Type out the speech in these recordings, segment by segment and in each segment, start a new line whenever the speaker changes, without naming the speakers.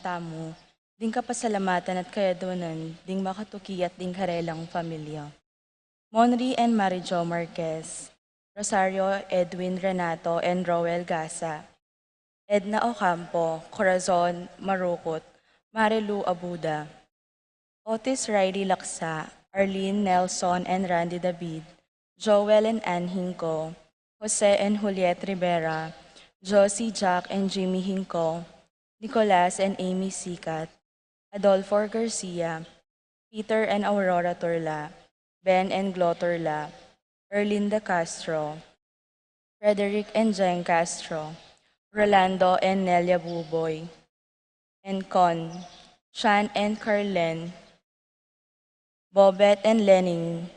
tamu, ding kapasalamatan at kayadunan, ding makatuki at ding karelang pamilya. Monri and Marijo Marquez, Rosario Edwin Renato and Roel Gasa, Edna Ocampo, Corazon Marukot, Marilu Abuda, Otis Riley Laksa, Arlene Nelson and Randy David, Joel and Ann Hinco, Jose and Juliet Rivera, Josie Jack and Jimmy Hinco, Nicolas and Amy Sikat, Adolfo Garcia, Peter and Aurora Turla, Ben and Glo Turla, Erlinda Castro, Frederick and Jen Castro, Rolando and Nelia Buboy, and Con, Shan and Carlen, Bobet and Lenin,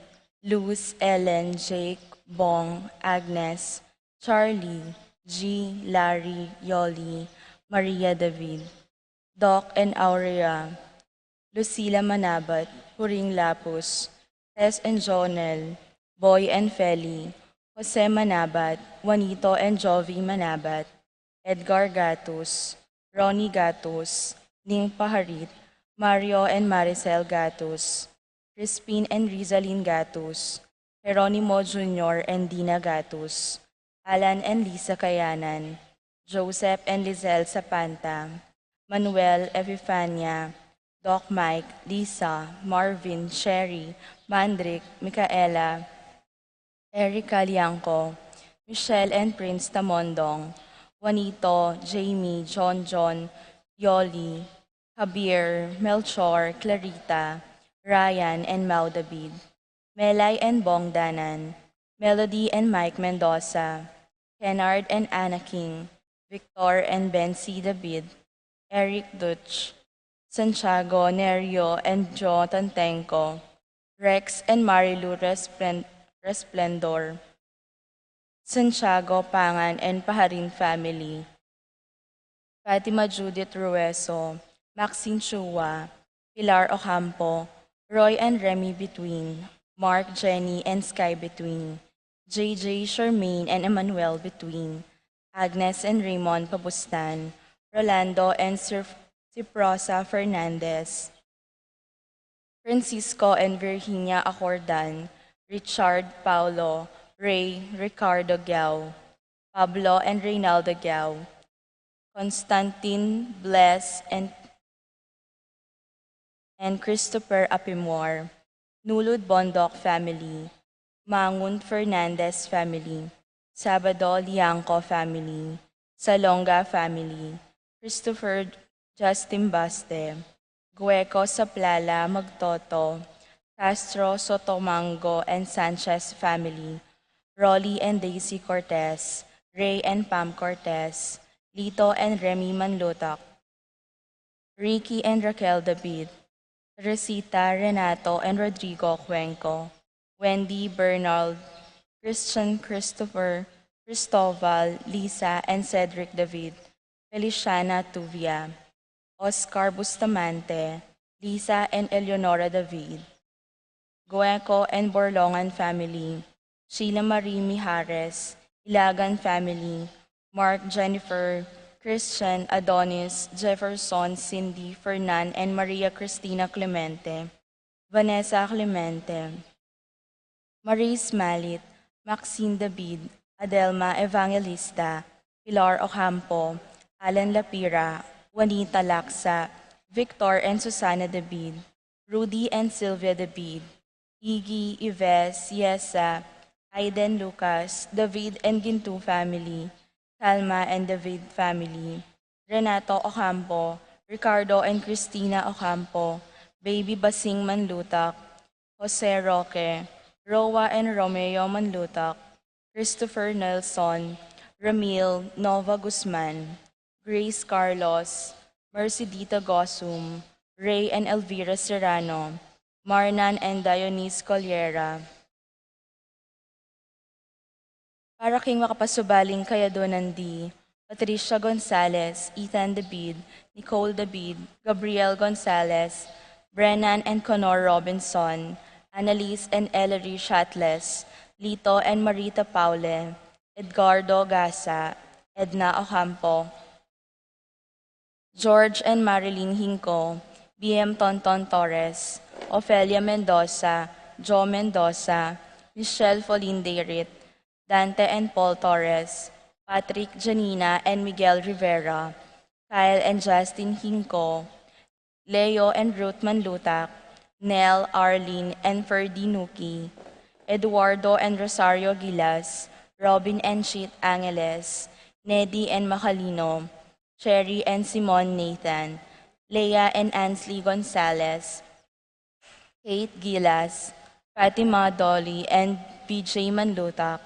Luz, Ellen, Jake, Bong, Agnes, Charlie, G, Larry, Yoli, Maria David, Doc and Aurea, Lucila Manabat, Puring Lapus, Tess and Jonel, Boy and Feli, Jose Manabat, Juanito and Jovi Manabat, Edgar Gatus, Ronnie Gatus, Ning Paharit, Mario and Maricel Gatus, Crispin and Rizalyn Gatus, Geronimo Jr. and Dina Gatus, Alan and Lisa Kayanan, Joseph and Lizelle Sapanta, Manuel Epifania, Doc Mike, Lisa, Marvin, Sherry, Mandrick, Micaela, Erica Liangco, Michelle and Prince Tamondong, Juanito, Jamie, John, Yoli, Kabir, Melchor, Clarita, Ryan and Mau David, Melay and Bong Danan, Melody and Mike Mendoza, Kennard and Anna King, Victor and Ben C. David, Eric Dutch, Santiago, Nerio and Joe Tantenko, Rex and Marilu Resplendor, Santiago Pangan and Paharin family, Fatima Judith Rueso, Maxine Chua, Pilar Ocampo, Roy and Remy Between, Mark, Jenny and Sky Between, JJ, Charmaine and Emmanuel Between, Agnes and Raymond Pabustan, Rolando and Ciprosa Fernandez, Francisco and Virginia Acordan, Richard Paulo, Ray Ricardo Giao, Pablo and Reynaldo Giao, Constantine Bless and Christopher Apimor, Nulud Bondoc family, Mangun Fernandez family, Sabado Liangco family, Salonga family, Christopher Justin Baste, Gueco Saplala Magtoto, Castro Sotomango and Sanchez family, Rolly and Daisy Cortez, Ray and Pam Cortez, Lito and Remy Manlutak, Ricky and Raquel David, Resita, Renato and Rodrigo Cuenco, Wendy, Bernard, Christian Christopher, Cristoval, Lisa and Cedric David, Feliciana Tuvia, Oscar Bustamante, Lisa and Eleonora David, Gueco and Borlongan family, Sheila Marie Mijares, Ilagan family, Mark, Jennifer, Christian, Adonis, Jefferson, Cindy, Fernan, and Maria Cristina Clemente, Vanessa Clemente, Maurice Malit, Maxine David, Adelma Evangelista, Pilar Ocampo, Alan Lapira, Juanita Laksa, Victor and Susana David, Rudy and Sylvia David, Iggy, Ives, Yesa, Aiden Lucas, David and Gintu family, Salma and David family, Renato Ocampo, Ricardo and Christina Ocampo, Baby Basing Manlutak, Jose Roque, Roa and Romeo Manlutak, Christopher Nelson, Ramil Nova Guzman, Grace Carlos, Mercedita Gosum, Ray and Elvira Serrano, Marnan and Dionys Colliera. Para king makapasubaling kayadunan di, Patricia Gonzalez, Ethan David, Nicole David, Gabriel Gonzalez, Brennan and Conor Robinson, Annalise and Ellery Shatles, Lito and Marita Paule, Edgardo Gasa, Edna Ocampo, George and Marilyn Hinco, BM Tonton Torres, Ofelia Mendoza, Joe Mendoza, Michelle Folindeirit, Dante and Paul Torres, Patrick Janina and Miguel Rivera, Kyle and Justin Hinco, Leo and Ruth Manlutak, Nell, Arlene, and Ferdy Nuki, Eduardo and Rosario Gilas, Robin and Cheat Angeles, Neddy and Macalino, Cherry and Simon Nathan, Leah and Ansley Gonzalez, Kate Gilas, Fatima Dolly and BJ Manlutak,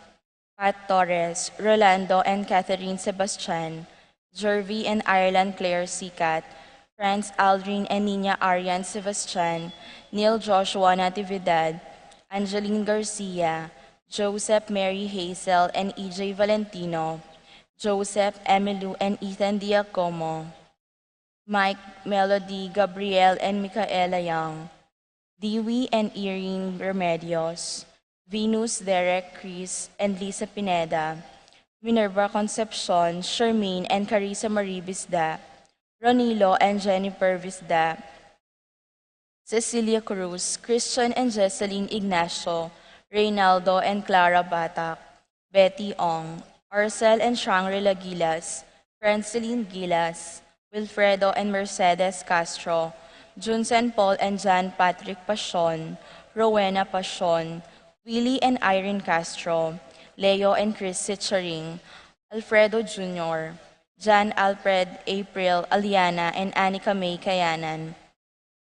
Pat Torres, Rolando and Catherine Sebastian, Jervy and Ireland Claire Sikat, Franz Aldrin and Nina Arian Sebastian, Neil Joshua Natividad, Angeline Garcia, Joseph Mary Hazel and EJ Valentino, Joseph Emilu and Ethan Diacomo, Mike, Melody, Gabriel and Micaela Young, Dewey and Irene Remedios, Venus, Derek, Chris, and Lisa Pineda, Minerva Concepcion, Shermaine and Carissa Marie Bisda, Ronilo and Jennifer Visda, Cecilia Cruz, Christian and Jesseline Ignacio, Reynaldo and Clara Batak, Betty Ong, Arcel and Shangri-La Gilas, Franceline Gilas, Wilfredo and Mercedes Castro, Junsen Paul and Jan Patrick Pasion, Rowena Pasion, Willie and Irene Castro, Leo and Chris Sitcharing, Alfredo Jr., Jan Alfred, April, Aliana, and Anika May Kayanan,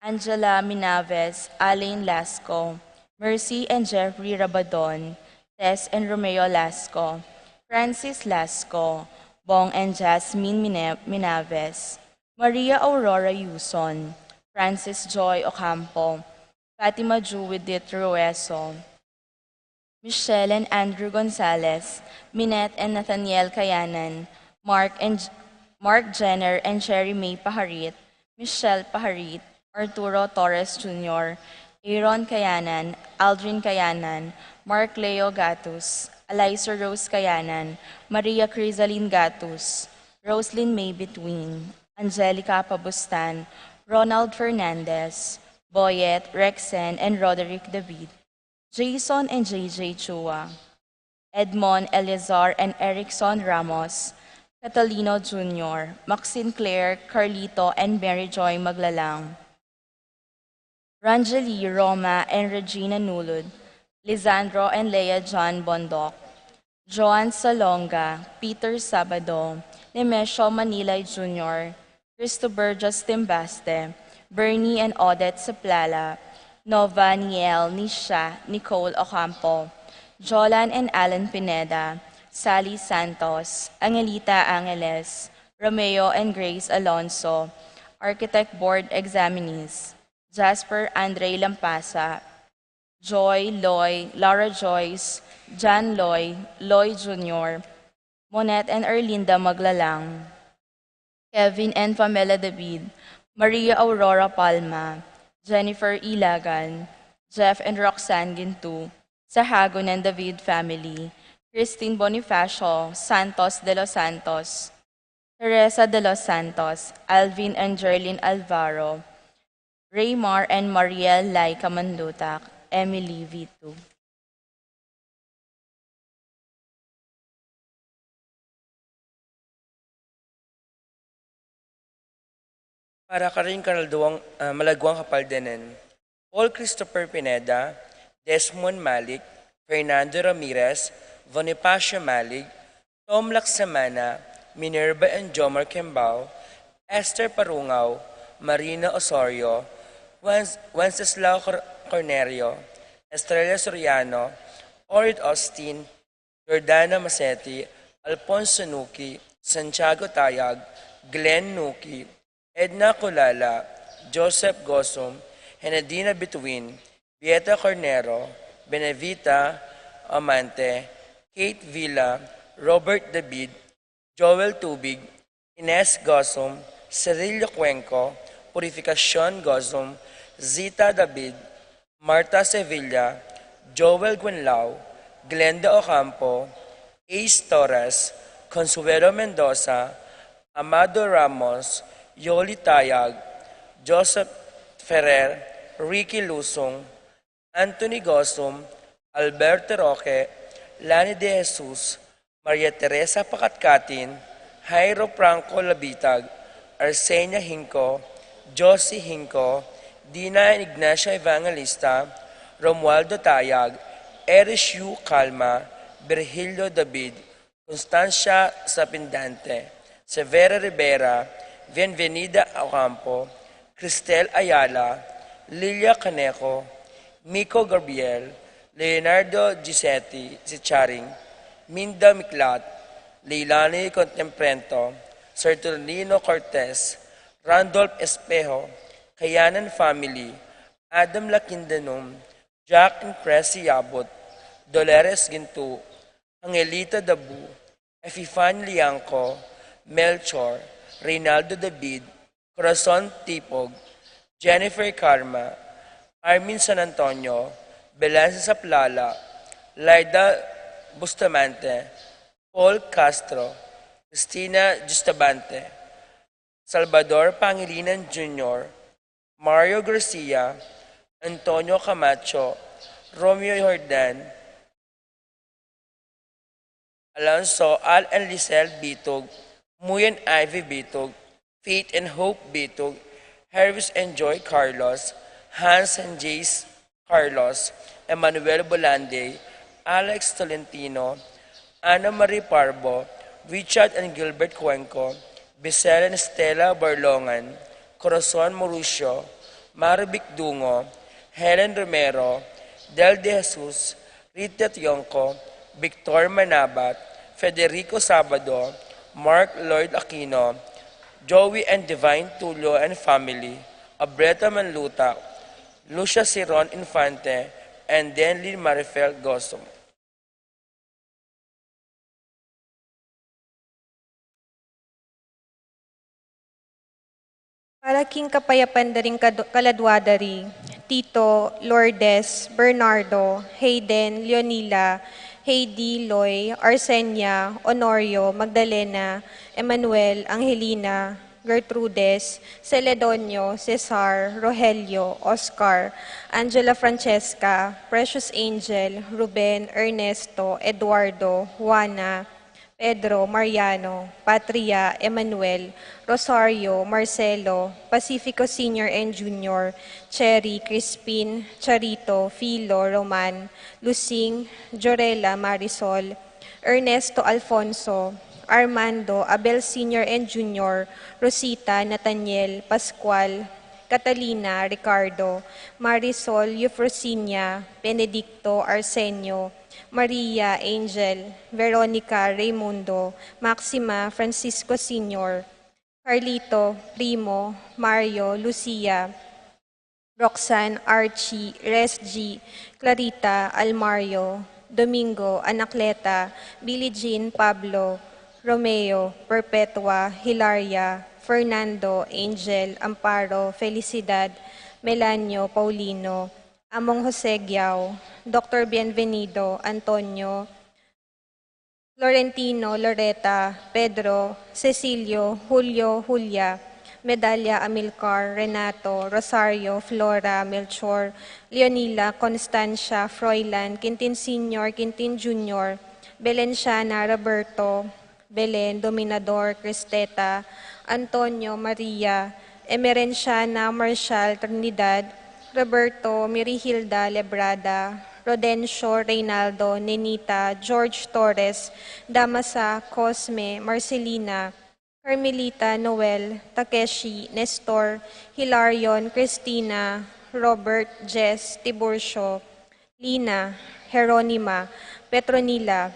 Angela Minaves, Alain Lasco, Mercy and Jeffrey Rabadon, Tess and Romeo Lasco, Francis Lasco, Bong and Jasmine Minaves, Maria Aurora Yuson, Francis Joy Ocampo, Fatima Judith Rueso, Michelle and Andrew Gonzalez, Minette and Nathaniel Kayanan, Mark Jenner and Sherry May Paharit, Michelle Paharit, Arturo Torres Jr., Aaron Kayanan, Aldrin Kayanan, Mark Leo Gatus, Eliza Rose Kayanan, Maria Crisaline Gatus, Roslyn May Between, Angelica Pabustan, Ronald Fernandez, Boyet, Rexen, and Roderick David, Jason and JJ Chua, Edmond Eleazar and Erickson Ramos, Catalino Jr., Maxine Claire, Carlito, and Mary Joy Maglalang, Ranjali, Roma, and Regina Nulud, Lisandro and Leah John Bondok, Joan Salonga, Peter Sabado, Nemesio Manilay Jr., Christopher Justin Baste, Bernie and Odette Saplala, Nova, Niel, Nisha, Nicole Ocampo, Jolan and Alan Pineda, Sally Santos, Angelita Angeles, Romeo and Grace Alonso, Architect Board Examinees, Jasper Andre Lampasa, Joy, Loy, Laura Joyce, John Loy, Loy Jr., Monette and Erlinda Maglalang, Kevin and Pamela David, Maria Aurora Palma, Jennifer Ilagan, Jeff and Roxanne Gintu, Sahagon and David family, Christine Bonifacio, Santos de los Santos, Teresa de los Santos, Alvin and Jerlyn Alvaro, Raymar and Mariel Laika Mandutak, Emily V2.
Para ka rin kanalduang malagwang kapaldanan, Paul Christopher Pineda, Desmond Malik, Fernando Ramirez, Bonifacio Malig, Tom Laksamana, Minerva and Jomar Kembao, Esther Parungaw, Marina Osorio, Wenceslao Cornerio, Estrella Soriano, Orid Austin, Jordana Masetti, Alfonso Nuki, Santiago Tayag, Glenn Nuki, Edna Colala, Joseph Gosum, Henadina Bituin, Vieta Cornero, Benevita Amante, Kate Villa, Robert David, Joel Tubig, Ines Gosum, Cirillo Cuenco, Purificacion Gosum, Zita David, Marta Sevilla, Joel Guenlao, Glenda Ocampo, Ace Torres, Consuelo Mendoza, Amado Ramos, Yoli Tayag, Joseph Ferrer, Ricky Lusong, Anthony Gosum, Alberto Roque, Lani De Jesus, Maria Teresa Pakatkatin, Jairo Franco Labitag, Arsenia Hinco, Josie Hinco, Dina Ignacio Evangelista, Romualdo Tayag, Erich Yu Calma, Virgilio David, Constancia Sapindante, Severa Rivera, Bienvenida Ocampo, Cristel Ayala, Lilia Caneco, Miko Gabriel, Leonardo Gisetti, si Charing, Minda Miklat, Leilani Contemprento, Sertolino Cortez, Randolph Espejo, Kayanan Family, Adam Lakindanum, Jack and Cressy Yabot, Dolores Gintu, Angelita Dabu, Efifan Liangco, Melchor, Reynaldo David, Corazon Tipog, Jennifer Karma, Armin San Antonio, Belanza Saplala, Laida Bustamante, Paul Castro, Cristina Justabante, Salvador Pangilinan Jr., Mario Garcia, Antonio Camacho, Romeo Jordan, Alonso Al and Lisel Bitog, Muyan Ivy Bitog, Faith and Hope Bitog, Harris and Joy Carlos, Hans and Jace Carlos, Emmanuel Bolande, Alex Tolentino, Ana Marie Parbo, Richard and Gilbert Cuenco, Bisel and Stella Barlongan, Corazon Mauricio, Marvic Dungo, Helen Romero, Del De Jesus, Rita Tionco, Victor Manabat, Federico Sabado, Mark Lloyd Aquino, Joey and Divine Tulio and family, Abreta Manluta, Lucia Ciron Infante, and Denlin Marifel Gosum.
Para king kapayapan daring kaladwadari, Tito, Lourdes, Bernardo, Hayden, Leonila, Heidi, Loy, Arsenia, Honorio, Magdalena, Emmanuel, Angelina, Gertrudes, Celedonio, Cesar, Rogelio, Oscar, Angela Francesca, Precious Angel, Ruben, Ernesto, Eduardo, Juana, Pedro, Mariano, Patria, Emmanuel, Rosario, Marcelo, Pacifico Senior and Junior, Cherry, Crispin, Charito, Filo, Roman, Lucing, Jorela, Marisol, Ernesto Alfonso, Armando, Abel Senior and Junior, Rosita, Nathaniel, Pascual, Catalina, Ricardo, Marisol, Eufrosinia, Benedicto, Arsenio, Maria, Angel, Veronica, Raimundo, Maxima, Francisco Sr., Carlito, Primo, Mario, Lucia, Roxanne, Archie, Resg, Clarita, Almario, Domingo, Anacleta, Billie Jean, Pablo, Romeo, Perpetua, Hilaria, Fernando, Angel, Amparo, Felicidad, Melanio, Paulino, Among Jose Giao, Dr. Bienvenido, Antonio, Florentino, Loreta, Pedro, Cecilio, Julio, Julia, Medalla, Amilcar, Renato, Rosario, Flora, Melchor, Leonila, Constancia, Froilan, Quintin Sr., Quintin Jr., Belenciana, Roberto, Belen, Dominador, Cristeta, Antonio, Maria, Emerenciana, Marshall, Trinidad, Roberto, Mirihilda, Lebrada, Rodencio, Reynaldo, Nenita, George Torres, Damasa, Cosme, Marcelina, Carmelita, Noel, Takeshi, Nestor, Hilarion, Christina, Robert, Jess, Tiburcio, Lina, Jeronima, Petronila,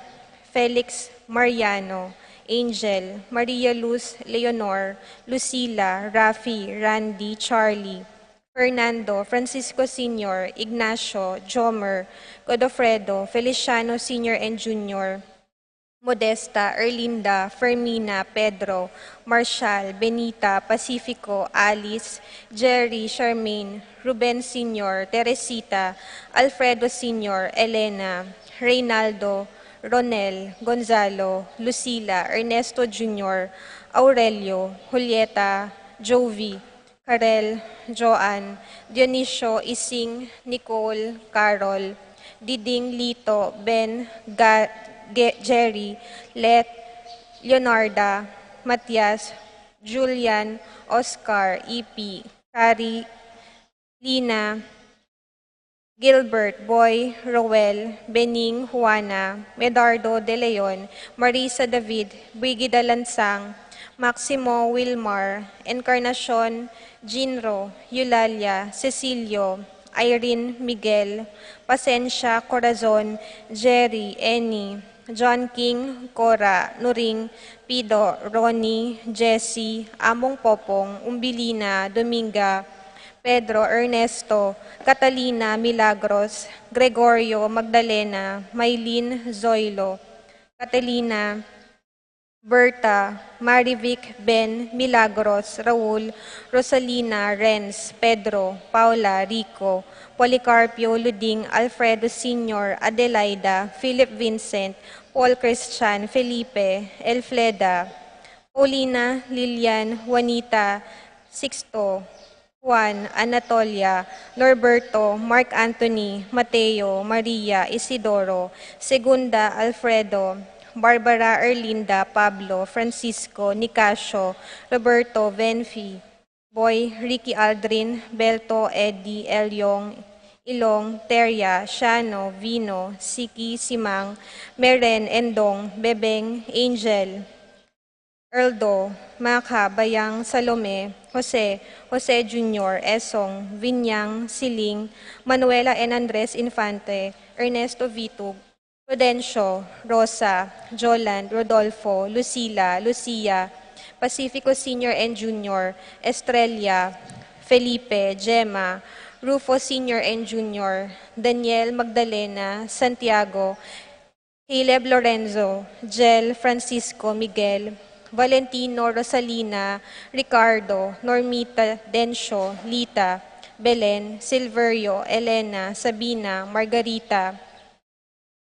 Felix, Mariano, Angel, Maria Luz, Leonor, Lucila, Rafi, Randy, Charlie, Fernando, Francisco Sr., Ignacio, Jomer, Godofredo, Feliciano Sr. and Jr., Modesta, Erlinda, Fermina, Pedro, Marshall, Benita, Pacifico, Alice, Jerry, Charmaine, Ruben Sr., Teresita, Alfredo Sr., Elena, Reynaldo, Ronel, Gonzalo, Lucila, Ernesto Jr., Aurelio, Julieta, Jovi, Karel, Joanne, Dionisio, Ising, Nicole, Carol, Diding, Lito, Ben, Jerry, Let, Leonarda, Matias, Julian, Oscar, EP, Kari, Lina, Gilbert, Boy, Roel, Bening, Juana, Medardo De Leon, Marisa David, Brigida Lansang, Maximo Wilmar, Encarnacion, Jinro, Eulalia, Cecilio, Irene Miguel, Pasensya, Corazon, Jerry, Eni, John King, Cora, Nuring, Pido, Ronnie, Jessie, Among Popong, Umbilina, Dominga, Pedro, Ernesto, Catalina, Milagros, Gregorio, Magdalena, Maylin, Zoilo, Catalina, Berta, Marivic, Ben, Milagros, Raul, Rosalina, Renz, Pedro, Paula, Rico, Policarpio, Luding, Alfredo Sr., Adelaida, Philip Vincent, Paul Christian, Felipe, Elfleda, Paulina, Lilian, Juanita, Sixto, Juan, Anatolia, Norberto, Mark Anthony, Mateo, Maria, Isidoro, Segunda, Alfredo, Barbara, Erlinda, Pablo, Francisco, Nicasio, Roberto, Venfi, Boy, Ricky Aldrin, Belto, Eddie, Elyong, Ilong, Teria, Shano, Vino, Siki, Simang, Meren, Endong, Bebeng, Angel, Erldo, Maka, Bayang, Salome, Jose, Jose Jr., Esong, Vinyang, Siling, Manuela and Andres Infante, Ernesto Vitug, Prudencio, Rosa, Joland, Rodolfo, Lucila, Lucia, Pacifico Sr. and Jr., Estrella, Felipe, Gemma, Rufo Sr. and Jr., Daniel Magdalena, Santiago, Caleb Lorenzo, Jel Francisco Miguel, Valentino Rosalina, Ricardo, Normita Dencio, Lita, Belen, Silverio, Elena, Sabina, Margarita,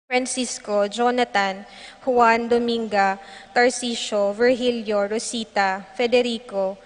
Francisco, Jonathan, Juan Dominga, Tarcisio, Virgilio, Rosita, Federico,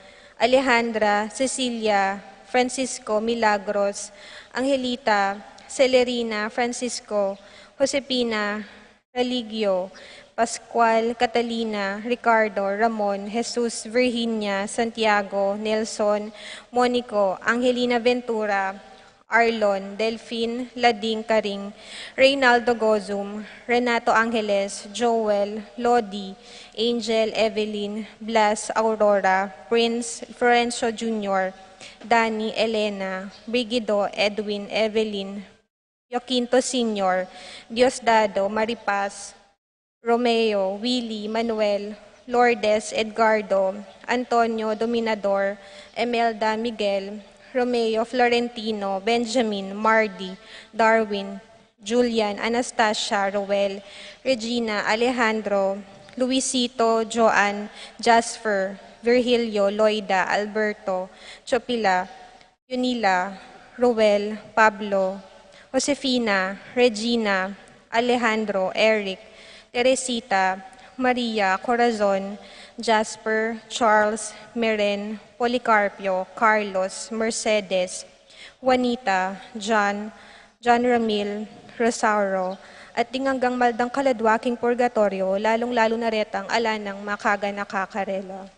Alejandra, Cecilia, Francisco, Milagros, Angelita, Celerina, Francisco, Josepina, Religio, Pascual, Catalina, Ricardo, Ramon, Jesus, Virginia, Santiago, Nelson, Monico, Angelina Ventura, Arlon, Delphine, Lading Karing, Reynaldo Gozum, Renato Angeles, Joel, Lodi, Angel, Evelyn, Blas, Aurora, Prince, Florencio Jr., Danny, Elena, Brigido, Edwin, Evelyn, Joaquinto Sr., Diosdado, Maripas, Romeo, Willie, Manuel, Lourdes, Edgardo, Antonio, Dominador, Emelda, Miguel, Romeo, Florentino, Benjamin, Mardy, Darwin, Julian, Anastasia, Roel, Regina, Alejandro, Luisito, Joan, Jasper, Virgilio, Loida, Alberto, Chopila, Yunila, Roel, Pablo, Josefina, Regina, Alejandro, Eric, Teresita, Maria, Corazon, Jasper, Charles, Meren, Policarpio, Carlos, Mercedes, Juanita, John, John Ramil, Rosauro, at hanggang maldang kaladwaking purgatorio, lalong-lalo na retang ala ng makaga nakakarela.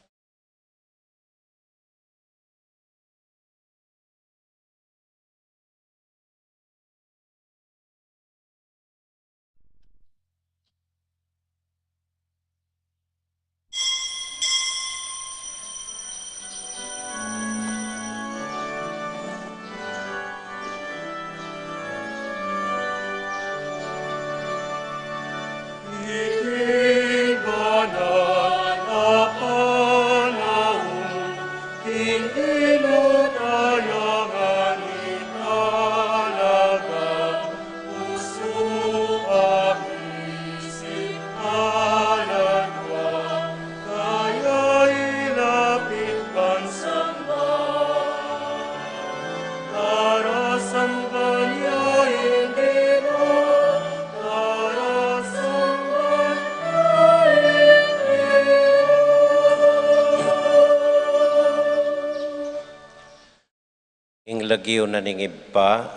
ing lagyo na ning iba,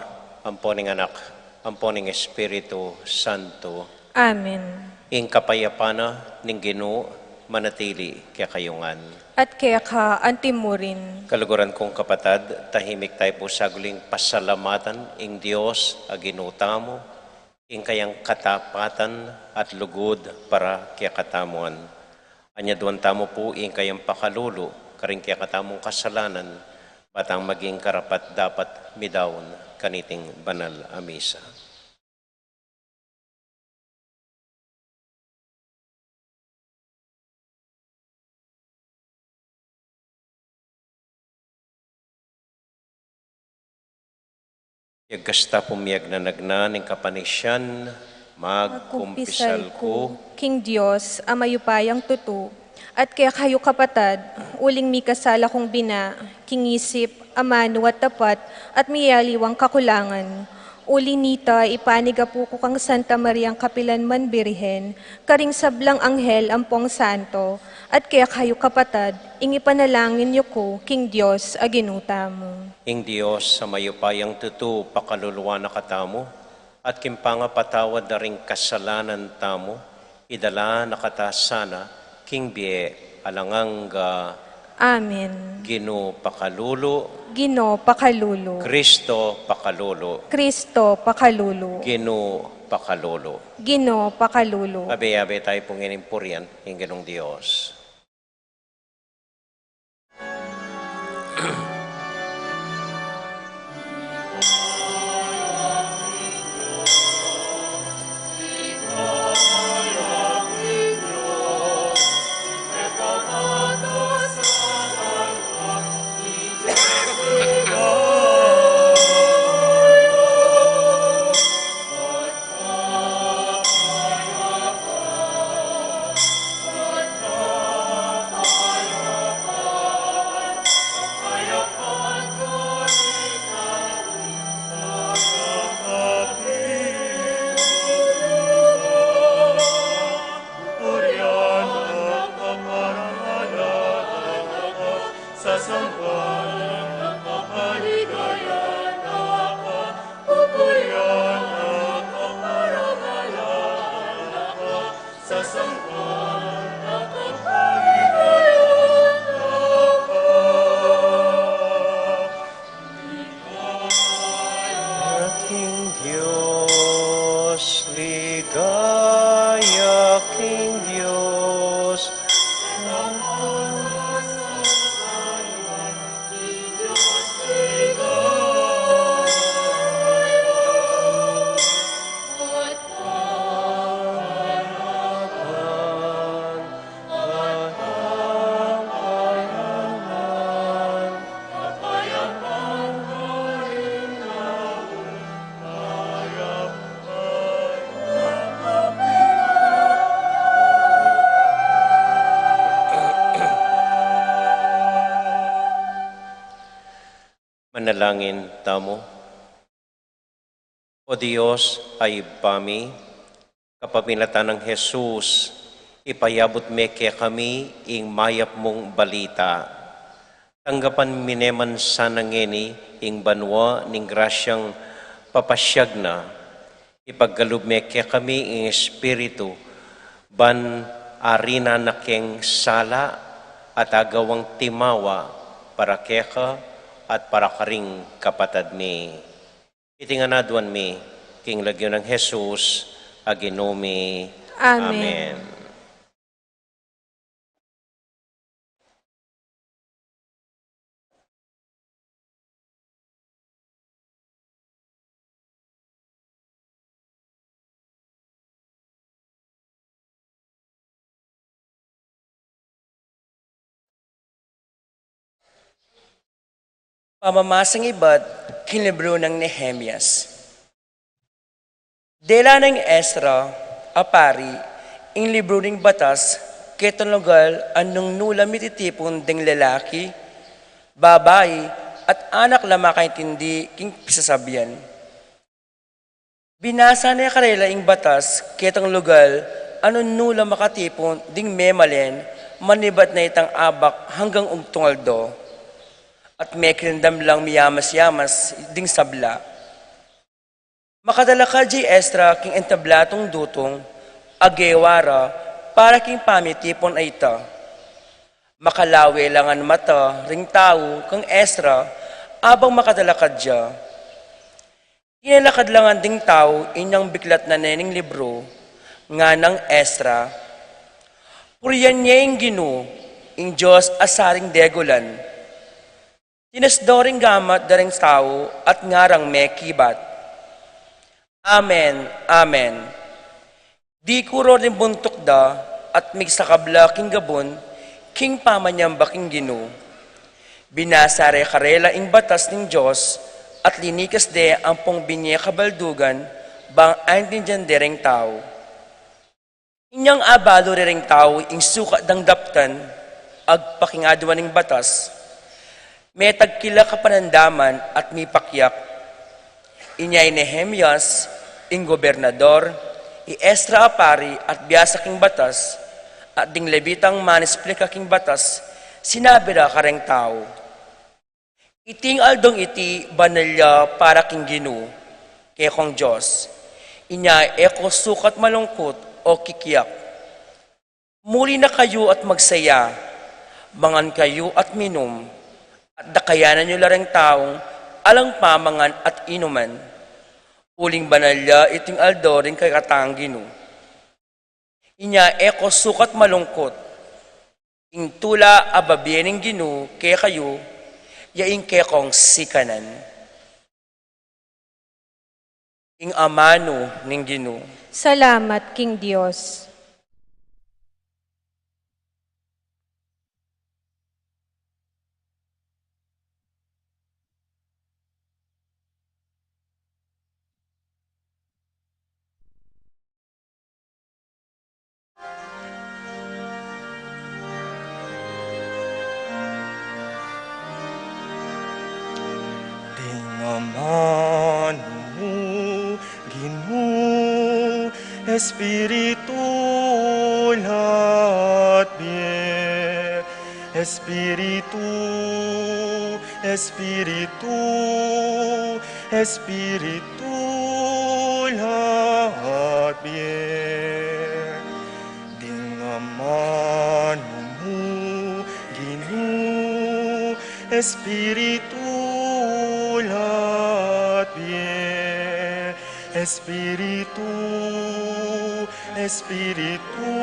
amponing anak, amponing Espiritu Santo,
Amen.
ing kapayapana ning Ginoo manatili kaya kayungan.
At kaya ka antimurin.
Kaluguran kong kapatad, tahimik tayo po sa guling pasalamatan ing Diyos aginutamo, ing kayang katapatan at lugod para kaya katamuan. Anyaduan tamo po ing kayang pakalulu, karing kaya katamong kasalanan, batang maging karapat dapat midawon kaniting banal a misa. Yagkasta pumiyag na nagnan ng kapanisyan, magkumpisal ko,
King Diyos, amayupayang tutu, at kaya kayo kapatad, uling mi kasala kong bina, kingisip, amano at tapat, at miyaliwang kakulangan. Uli nita, ipaniga po ko kang Santa Mariang Kapilanman Birhen, karing sablang anghel ampong santo, at kaya kayo kapatad, ing ipanalangin niyo ko, King Diyos, aginuta mo.
ing Diyos sa mayupayang tutu pakaluluwa na katamo, at kimpanga patawad na ring kasalanan tamo, idala na katasana, king bie alanganga,
Amen.
Ginoo pakalulo,
Gino pakalulo.
Kristo pakalulo,
Kristo pakalulo.
Ginoo pakalulo.
Gino pakalulo.
Abe-abe tayo pong inimpuryan, ing Ginong Diyos. King Diyos, ligaya King Diyos, manalangin tamo. O Diyos ay pami, kapamilatan ng Jesus, ipayabot me kaya kami ing mayap mong balita. Tanggapan mineman sana ngeni ing banwa ning grasyang papasyag na, ipaggalub me kaya kami ing espiritu, ban arina na keng sala at agawang timawa para keka at para karing kapatad mi. Itinganaduan mi, king lagyo ng Jesus, aginumi.
Amen.
Pamamasang iba't kinlibro ng Nehemias. Dela ng Esra, apari, ing libro ng batas, keton lugal anong nula mititipon ding lalaki, babae, at anak la makaintindi king pisasabihan. Binasa na karela ing batas, ketong lugal, anong nula makatipon ding memalen, manibat na itang abak hanggang ugtungal do. at may kirindam lang miyamas-yamas ding sabla. Makadala ka, J. Estra, king entablatong dutong, agewara, para king pamitipon ay ta. Makalawe langan mata, ring tao, kang Estra, abang makadala ka dya. Inalakad langan ding tao, inyang biklat na nening libro, nga ng Estra. Puriyan niya yung ginu, ing Diyos asaring degulan. Tinasdoring gamat daring tao at ngarang may kibat. Amen, amen. Di kuro rin buntok da at migsakabla king gabon, king pamanyamba king ginu. Binasare karela ing batas ng Diyos at linikas de ang pong binye kabaldugan bang andin dyan dereng tao. Inyang abalo ring tao ing suka dang daptan, agpakingaduan ng batas, may tagkila kapanandaman at may pakyak. Inyay Nehemias, ing gobernador, i Estra apari at biyasa king batas, at ding lebitang manisplika king batas, sinabi ra kareng tao. Iting aldong iti banalya para king ginu, kay kong Diyos. Inya eko sukat malungkot o kikiyak. Muli na kayo at magsaya, mangan kayo at minum, at dakayanan nyo lareng taong alang pamangan at inuman. Uling banalya iting aldoring kay katang ginu. Inya eko sukat malungkot, ing tula ababyening ginu kay kayo, yaing kekong sikanan. Ing amano ning ginu.
Salamat, King Diyos.
Amano, Ginu, Espiritu Latbie, Espiritu, Espiritu, Espiritu Latbie, Dingamano mo, Ginu, Espiritu Latbie, Espiritu, Espiritu,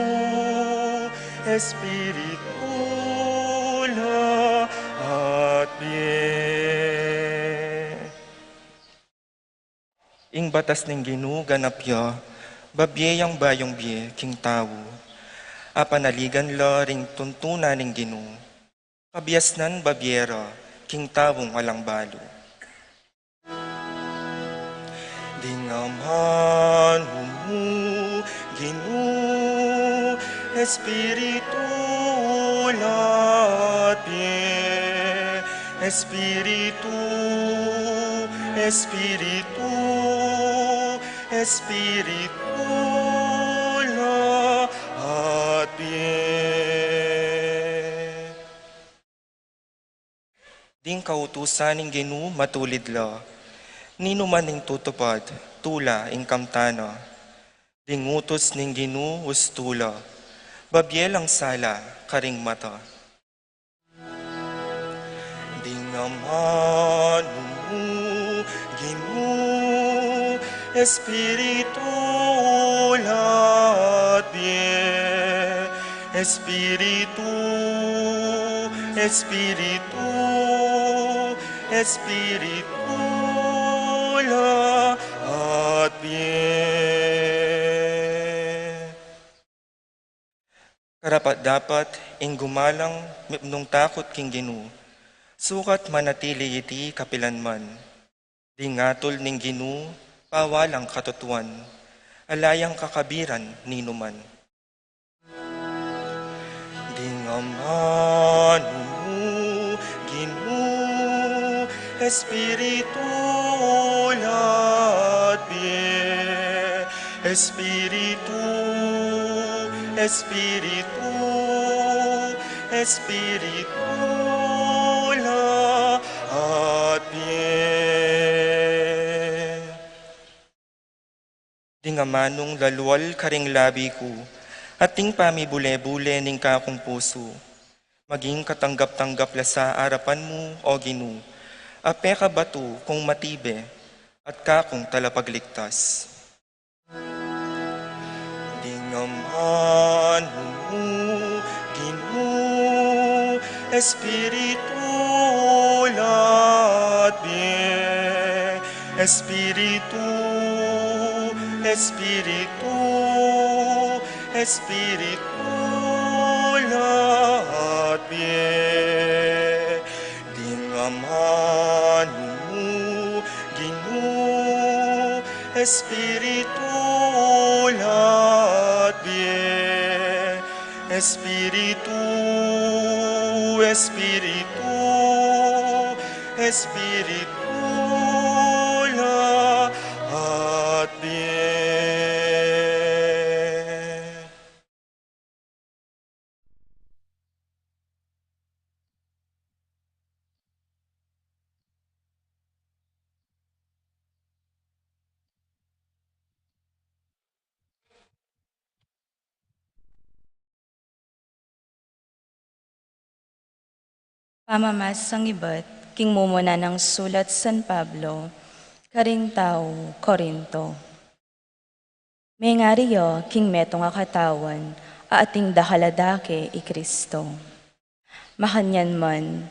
Espiritu Latbie. Ing batas ng Ginu ganapya, babyeyang bayong biye king tawo, apanaligan la ring tuntuna ng Ginu, kabiasnan babyera king tawong alang balo. Dingaman mo, Ginu, Espiritu Latbie, Espiritu, Espiritu, Espiritu Latbie. Ding kautusan ng Ginu matulid la, nino man ning tutupad, tula ing kamtana. Ding utos ning Ginu ustula, babyelang sala, karing mata. Ding aman mo, Ginu, Espiritu Latbie, Espiritu, Espiritu, Espiritu Latbie. Karapat dapat ing gumalang mipnong takot king Ginu, sukat manatili iti kapilanman. Dingatol ning Ginu, pawalang katutuan, alayang kakabiran ninuman. Dingaman mo, Ginu, Espiritu Latbie, Espiritu, Espiritu, Espiritu Latbie. Di nga manong lalwal karing labi ko, at ting pamibule-bule ning kakong puso. Maging katanggap-tanggap la sa arapan mo, o Ginu, ape ka bato kung matibe, at kakong talapagligtas. Di nga manong Ginu, Espiritu labi, Espiritu, Espiritu, Espiritu labi, di nga manong Ginu, Espiritu labi, Espiritu, Espiritu, Espiritu labi.
Pamamasang iba't king mumuna ng sulat San Pablo, karing tao, Korinto. May ngariyo king metong akatawan, ating dakaladake i Kristo. Makanyan man,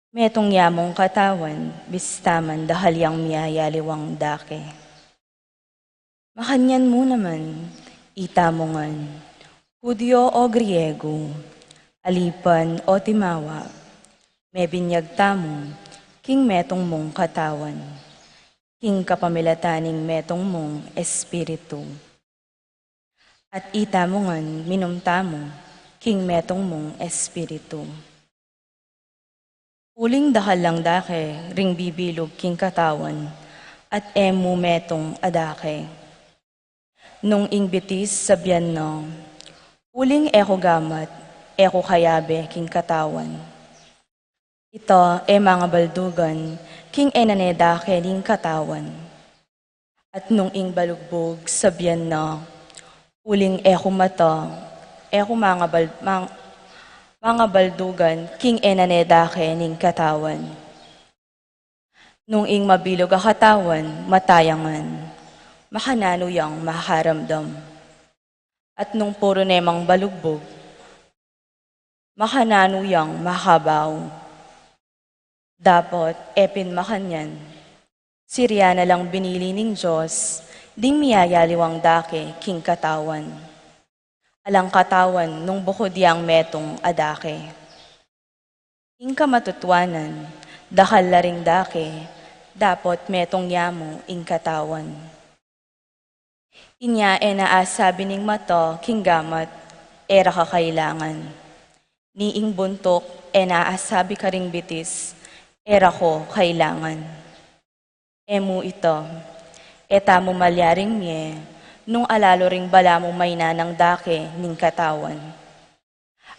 metong yamong katawan, bistaman dahalyang miyayaliwang dake. Makanyan mo naman, itamongan, Hudyo o Griego, alipan o timawa, may binyag tamong, king metong mong katawan, king kapamilataning metong mong espiritu. At itamongan, minumtamo, king metong mong espiritu. Uling dahal lang dake, ring bibilog king katawan, at emu metong adake. Nung ingbitis sabyan no, uling eko gamat, eko kayabe king katawan. Ito mga baldugan, king enanedake ning katawan. At nung ing balugbog sabyan no, uling eko mata, eko mga baldugan, king enanedake ning katawan. Nung ing mabilog a katawan, matayangan, makananuyang maharamdam. At nung puro nemang balugbog, makananuyang mahabaw. Dapat epin makanyan, Sirya na lang binili ning Diyos, ding miyayaliwang dake king katawan. Alang katawan nung bukod yang metong adake. Ing kamatutuanan, dakal laring dake, dapat metong yamo ing katawan. Inya naasabi ning mato king gamat, era kakailangan. Ni ing buntok naasabi karing bitis, era ko kailangan. Emu ito, eta mo malyaring miye, nung alalo ring bala mo may nanang dake ning katawan.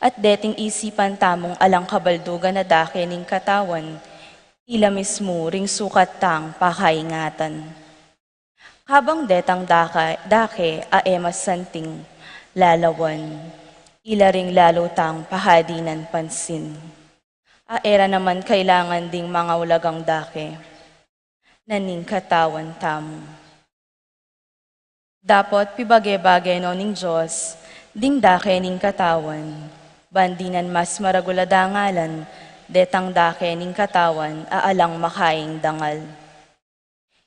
At deting isipan tamong alang kabaldugan na dake ning katawan, ila mismo ring sukat tang pakaingatan. Habang detang dake aemas santing lalawan, ila ring lalo tang pahadinan pansin. Aera naman kailangan ding mga ulagang dake, naning katawan tamo. Dapat pibage-bage no ning Diyos, ding dake ning katawan, bandinan mas maraguladangalan, detang dake ning katawan, aalang makaing dangal.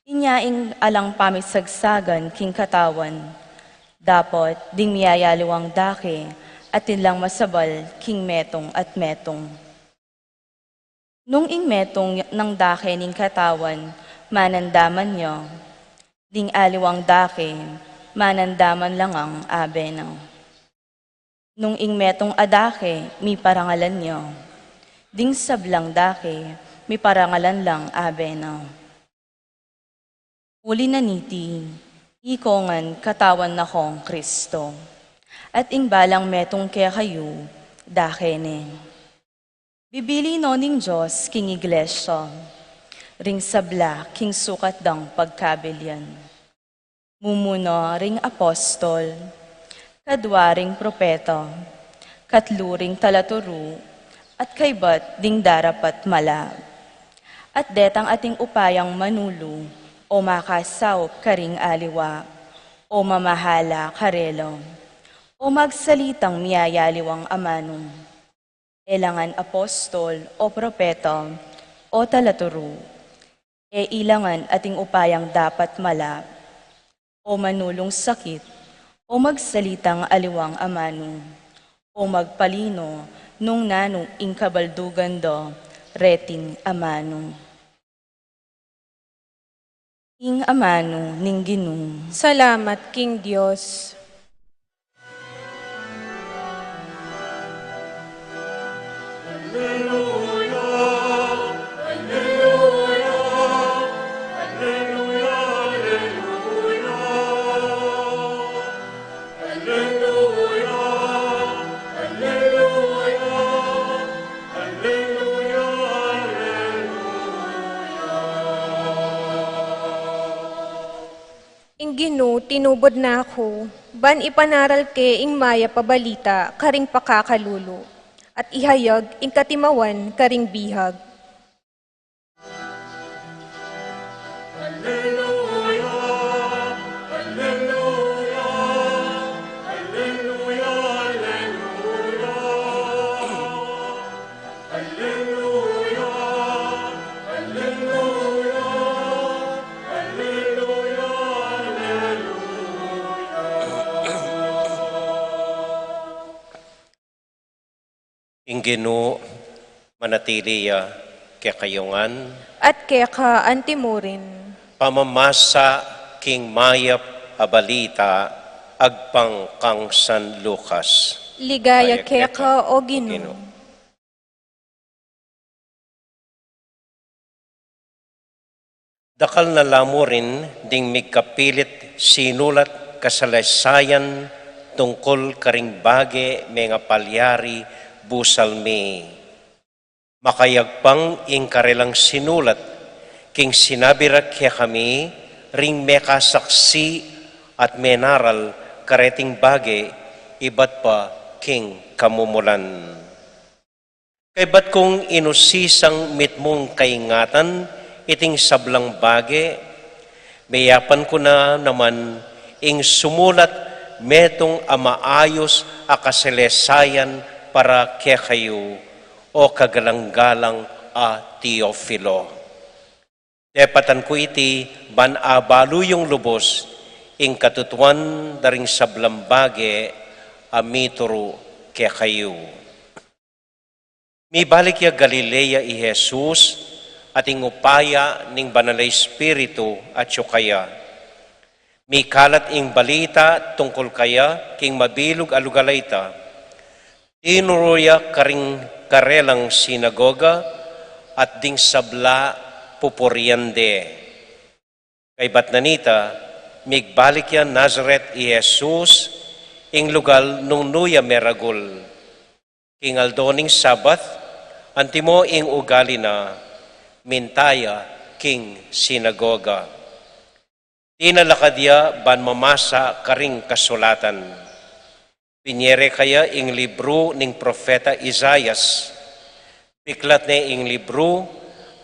Inyaing alang pamisagsagan king katawan, dapat ding miyayaliwang dake, at lang masabal king metong at metong. Nung ing metong ng dake ning katawan, manandaman nyo, ding aliwang dake, manandaman lang ang abenaw. Nung ing metong adake, mi parangalan nyo, ding sablang dake, mi parangalan lang abenaw. Uli na niti, ikongan katawan na kong Kristo, at ing balang metong kaya kayo, dake ne. Bibili no ning Diyos king iglesia, ring sabla king sukat dang pagkabilyan. mumuno ring apostol, kadwaring propeto, katluring talaturo, at kaybat ding darapat mala. At detang ating upayang manulo, o makasaw karing aliwa, o mamahala karelo, o magsalitang miyayaliwang amanong. Elangan apostol o propeto o talaturo, e ilangan ating upayang dapat mala, o manulong sakit, o magsalitang aliwang amanong, o magpalino nung nanong ingkabaldugan do, reting amanong. Ing amano ning Ginoo.
Salamat, King Diyos. Ing Ginoo, tinubod na ako, ban ipanaral ke ing maya pabalita, karing pakakalulo, at ihayag ing katimawan, karing bihag.
Ing Ginoo, manatiliya kekayungan,
At kaya ka antimurin,
pamamasa king mayap abalita, agpang kang San Lucas.
ligaya
Kaya
kaya ka o Ginoo.
Ginoo. Dakal na lamo rin ding migkapilit sinulat kasalaysayan tungkol karing bage mga palyari busalmi. Makayagpang ing karelang sinulat king sinabirak kaya kami ring mekasaksi at menaral kareting bage iba't pa king kamumulan. Kay ba't kung inusisang mitmong kaingatan iting sablang bage, mayapan ko na naman ing sumulat metong amaayos a kaselesayan para kaya kayo o kagalang-galang a Teofilo. Depatan ko iti ban abalo yung lubos ing katutuan daring sablang bage a mituro kaya kayo. Mibalik ya Galilea i Jesus at ingupaya ning banalay Espiritu at kaya. Mikalat ing balita tungkol kaya king mabilog alugalayta. Tinuruya karing karelang sinagoga at ding sabla pupuriande. Kay batnanita, migbalik yan Nazareth i Jesus ing lugal nung nuya meragul. King aldoning Sabath, antimo ing ugali na mintaya king sinagoga. Tinalakadya ban mamasa karing kasulatan. Pinyere kaya ing libro ning propeta Isaias. Piklat ne ing libro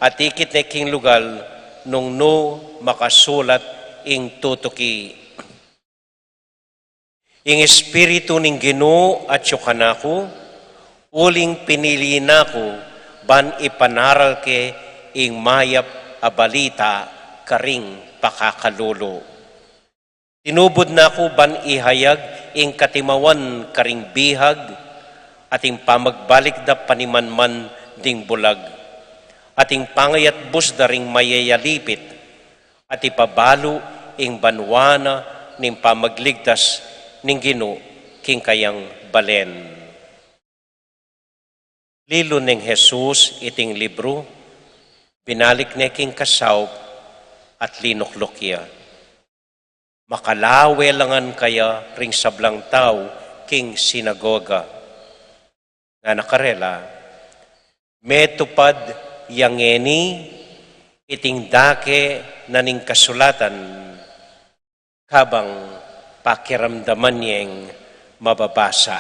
at ikit ne king lugal nung no makasulat ing tutuki. Ing espiritu ning Ginoo at kanako, uling pinili nako ban ipanaral ke ing mayap a balita karing pakakalulo. Tinubod na ko ban ihayag ing katimawan karing bihag ating pamagbalik da panimanman ding bulag. Ating pangayat bus daring mayayalipit at ipabalo ing banwana ning pamagligtas ning Ginoo king kayang balen. Lilo ning Jesus iting libro, binalik ne king kasaw at linuklukya. Makalawe langan kaya ring sablang tao king sinagoga. Nga nakarela, metupad yangeni iting dake naning kasulatan kabang pakiramdaman niyang mababasa.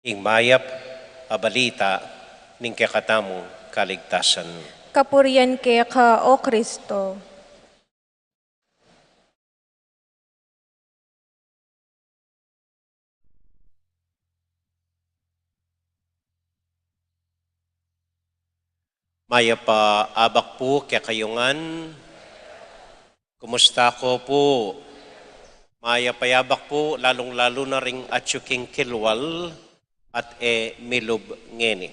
Ing mayap abalita ning kakatamo kaligtasan.
Kapurian kaya ka, O Kristo.
Maya pa abak po kaya kayungan. Kumusta ko po? Maya payabak po, lalong-lalo na ring atsuking kilwal at milub ngeni.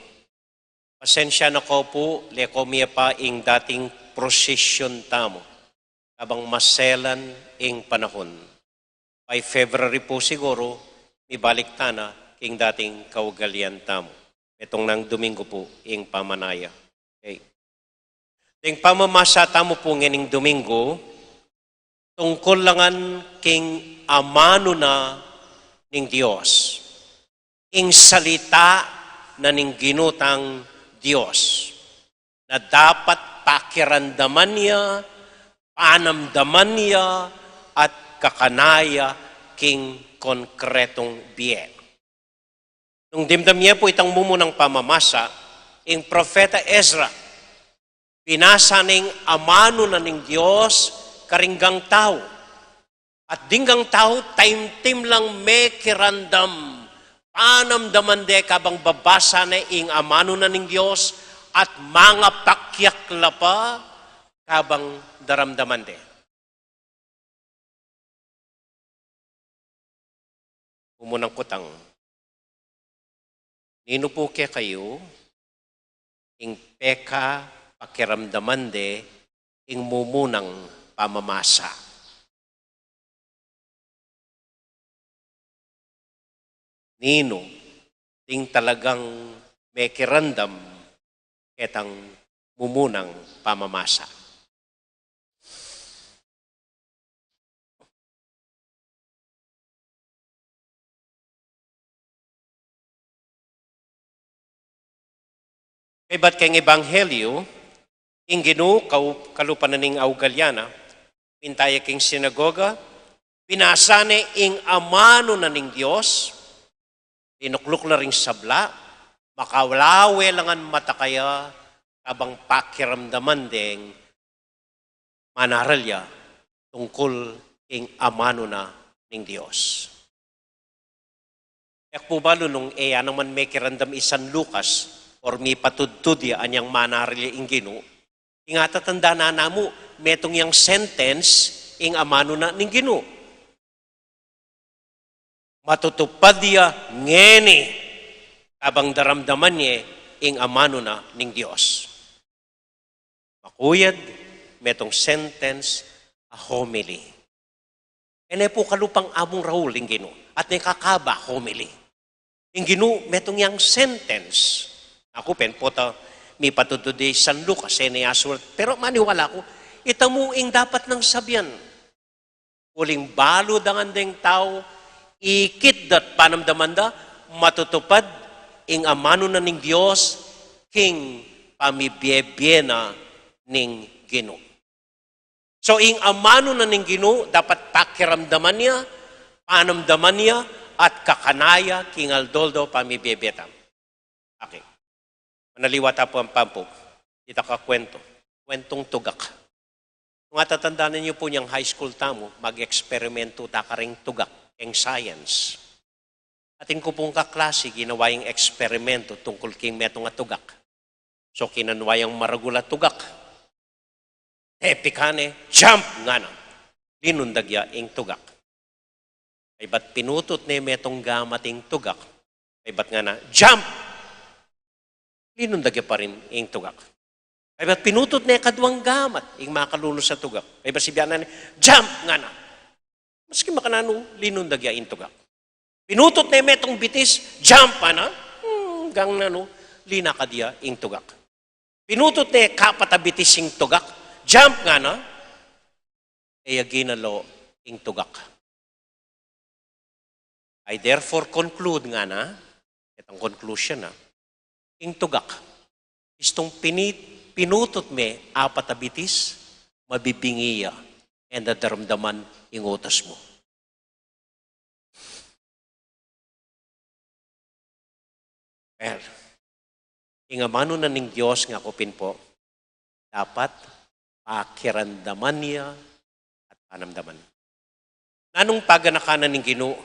Pasensya na ko po, lekomia pa ing dating prosesyon tamo. Habang maselan ing panahon. By February po siguro, ibalik tana king dating kaugalian tamo. Itong nang Domingo po, ing pamanaya. Okay. Ting pamamasa tamo po ngening Domingo, tungkol langan king amano na ning Diyos. Ing salita na ning ginutang Diyos. Na dapat pakirandaman niya, panamdaman niya, at kakanaya king konkretong biyen. Nung dimdam niya po itang mumunang pamamasa, ing Propeta Ezra, pinasa ning amano na ning Diyos, karinggang tao. At dinggang tao, time-tim lang may kirandam. Panamdaman de kabang babasa na ing amano na ning Diyos at mga pakyakla pa kabang daramdaman de. Umunang kutang. Nino po kaya kayo, ing peka pakiramdaman de, ing mumunang pamamasa. Nino, ting talagang may kirandam ketang mumunang pamamasa. Kay ba't kayong ebanghelyo, ing Ginoo kalupanan ning Augalyana, pintaya king sinagoga, pinasane ing amano na ning Diyos, tinuklok na ring sabla, makawalawe langan matakaya, kabang pakiramdaman ding manaralya tungkol ing amano na ning Diyos. Yak po balo nung naman may kirandam isan Lucas, or may patudtudya anyang manaralya ing Ginoo, ingatatanda na namo, metong yang sentence ing amano na ning Ginoo. Matutupad niya ngeni abang daramdaman niya ing amano na ning Diyos. Makuyad, metong sentence, a homily. Ene po kalupang among Raul ing Ginoo. At nakakaba homily. Ing Ginoo, metong yang sentence. Ako pen po ta, may patutuday San Lucas, asulat. Pero maniwala ko, itamu ing dapat ng sabyan. Uling balo dangan ding tao, ikit dat panamdaman da, matutupad ing amano na ning Diyos, king pamibiyebiyena ning Ginoo. So ing amano na ning Ginoo, dapat pakiramdaman niya, panamdaman niya, at kakanaya king aldoldo pamibiyebietam. Okay. Manaliwata po ang pampo. Kita ka kwento. Kwentong tugak. Kung atatandaan niyo po niyang high school tamo, mag-eksperimento takaring tugak, ang science. Ating ko pong kaklase, ginawa yung eksperimento tungkol king metong tugak. So, kinanwa yung maragula tugak. Epikane, jump nga na. Linundagya ing tugak. Ay ba't pinutot na metong gamating tugak? Ay ba't nga na, jump! Linundagya pa rin ing tugak. Ay ba't pinutot na kadwang gamat, ing makaluno sa tugak. Ay ba't si Biyanan, jump nga na. Maski makanano, linundagya ing tugak. Pinutot na metong bitis, jump pa na. Gang na no, linakadya ing tugak. Pinutot na kapatabitis ing tugak, jump nga na. Kaya ginalo ing tugak. I therefore conclude nga na, itong conclusion na, ing tugak, Istong pinutot me apat a bitis, mabibingiya, and nadaramdaman ingutos mo. Well, ingamano na ning Diyos nga kupin po, dapat pakirandaman niya at panamdaman. Nanong paganakanan ning Ginoo,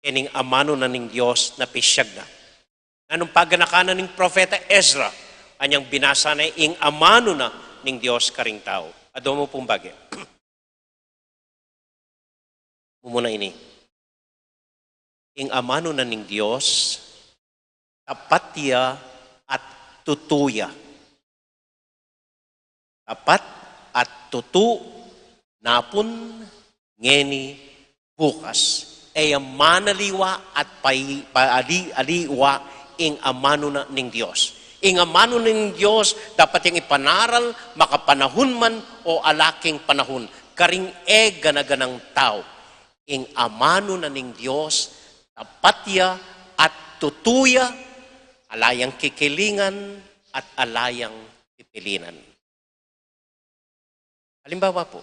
kining amano na ning Diyos na pisyag na. Nanong paganakanan ning Propeta Ezra, anyang binasa na ing amano na ning Diyos karing tao. Ado mo pong bagay. Mumuna ini. Ing amano na ning Diyos, tapat tiya at tutuya. Tapat at tutu napun ngeni bukas. Ay manaliwa at paaliwa ing amano na ning Diyos. Ing amano ning Diyos dapat yung ipanaral makapanahon man o alaking panahon. Karing ganaganang tao. Ing amano na ning Diyos tapatya at tutuya, alayang kikilingan at alayang pipilinan. Halimbawa po,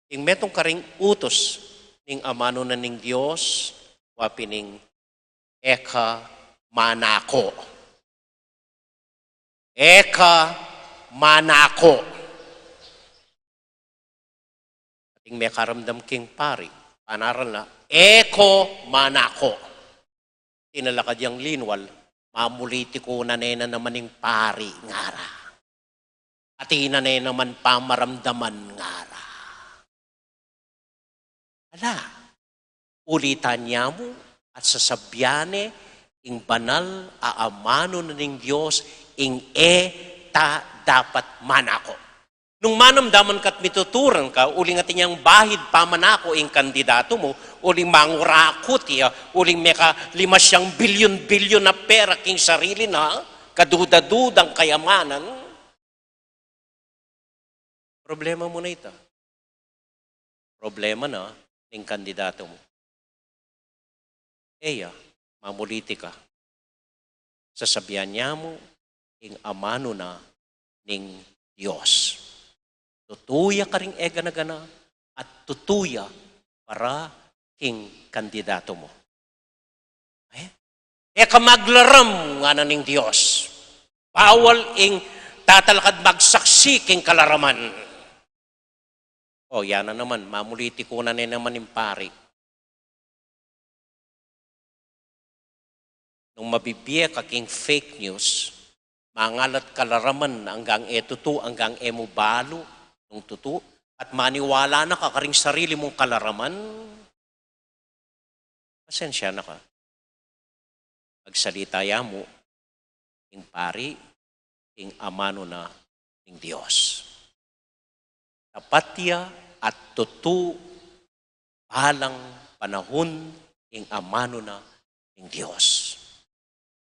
ing metong karing utos ning amano na ning Diyos, wapining eka manako. Eka manako. Ating may karamdam king pari, panaral na, eko manako. Tinalakad yung linwal, mamuliti ko na nena naman yung pari ngara. At ina na naman pamaramdaman ngara. Ala, ulitan niya mo at sasabyane ing banal aamano na ning Diyos ing ta dapat manako. Nung manamdaman ka't mituturan ka, uling atin niyang bahid pamanako ing kandidato mo, uling mangurakot ya, uling meka 5 bilyon na pera king sarili na, kaduda-dudang kayamanan. Problema mo na ito. Problema na ing kandidato mo. Eya, mamuliti ka. Sasabihan niya mo, ing amano na ning Diyos. Tutuya ka ring gana at tutuya para king kandidato mo. Eka maglaram nga na ning Diyos. Bawal ing tatalakad magsaksi king kalaraman. O, yan na naman, mamuliti ko na naman yung pari. Nung mabibiya ka king fake news, mangalat kalaraman hanggang tutu, hanggang mo balo, nung tutu, at maniwala na ka karing sarili mong kalaraman, pasensya na ka. Magsalita mo, king pari, king amano na king Diyos. Tapatya at tutu, balang panahon, king amano na king Diyos.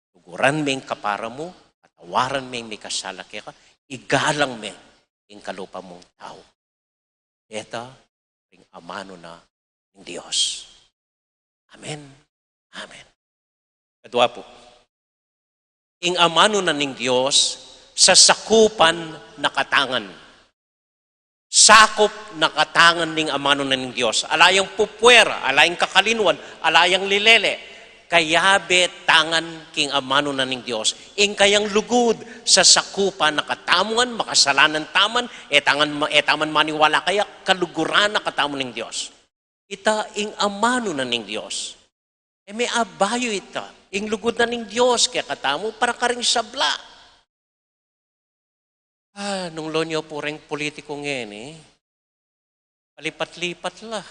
Tuguran may kapara mo, patawaran may kasalaki ka, igalang may ing kalupa mong tao. Eta, ring amano na ng Diyos. Amen. Amen. Kadwa po, ing amano na ng Diyos sa sakupan na katangan. Sakop na katangan ning amano na ng Diyos. Alayang pupwera, alayang kakalinwan, alayang lilele. Kayabe tangan king amano na ning Diyos. Ing kayang lugod sa sakupan na katamuan, makasalanan taman, etaman maniwala kaya kaluguran na katamon ning Diyos. Ita ing amano na ning Diyos. May abayo ita. Ing lugod na ning Diyos kaya katamo para karing sabla. Nung lonyo po rin politiko ngayon palipat-lipat lah.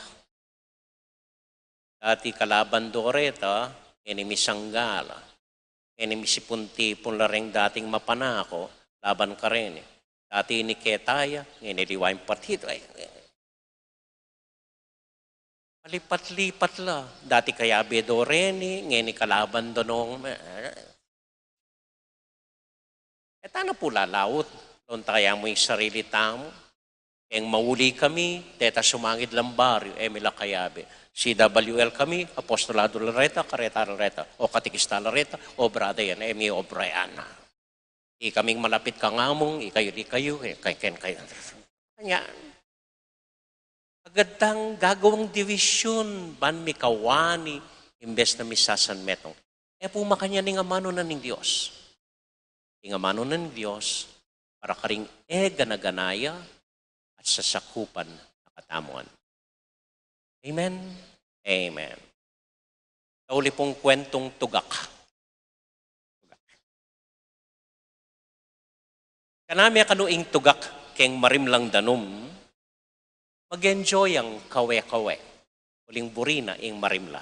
Dati kalaban doreta, enemy sanggala, enemy si Puntipon lareng dating mapanako, laban ka rin. Dati ni Ketaya, niliwa yung partido. Palipat-lipat la. Dati kaya Bedoreni, ngayon kalaban donong. Tana po lalawot. Doon tayo mo yung sarili tamo. Eng mauli kami, teta sumangid lambaryo, Emila Kayabe. CWL kami, Apostolado Lareta, Careta Lareta, o Katikista Lareta, o Brada yan, Emi Obrayana. Kaming malapit ka ngamong, ikayo di kayo, kayo. Kanya, agad gagawang division, ban mi kawani, imbes na mi sasan metong. Pumakanya ning amano na ning Diyos. Ing amano na ning Diyos, para karing ganaganaya at sasakupan na katamuan. Amen? Amen. Tauli pong kwentong tugak. Kanami kanuing tugak keng marimlang danum, mag-enjoy ang kawe-kawe. Uling burina ing marimla.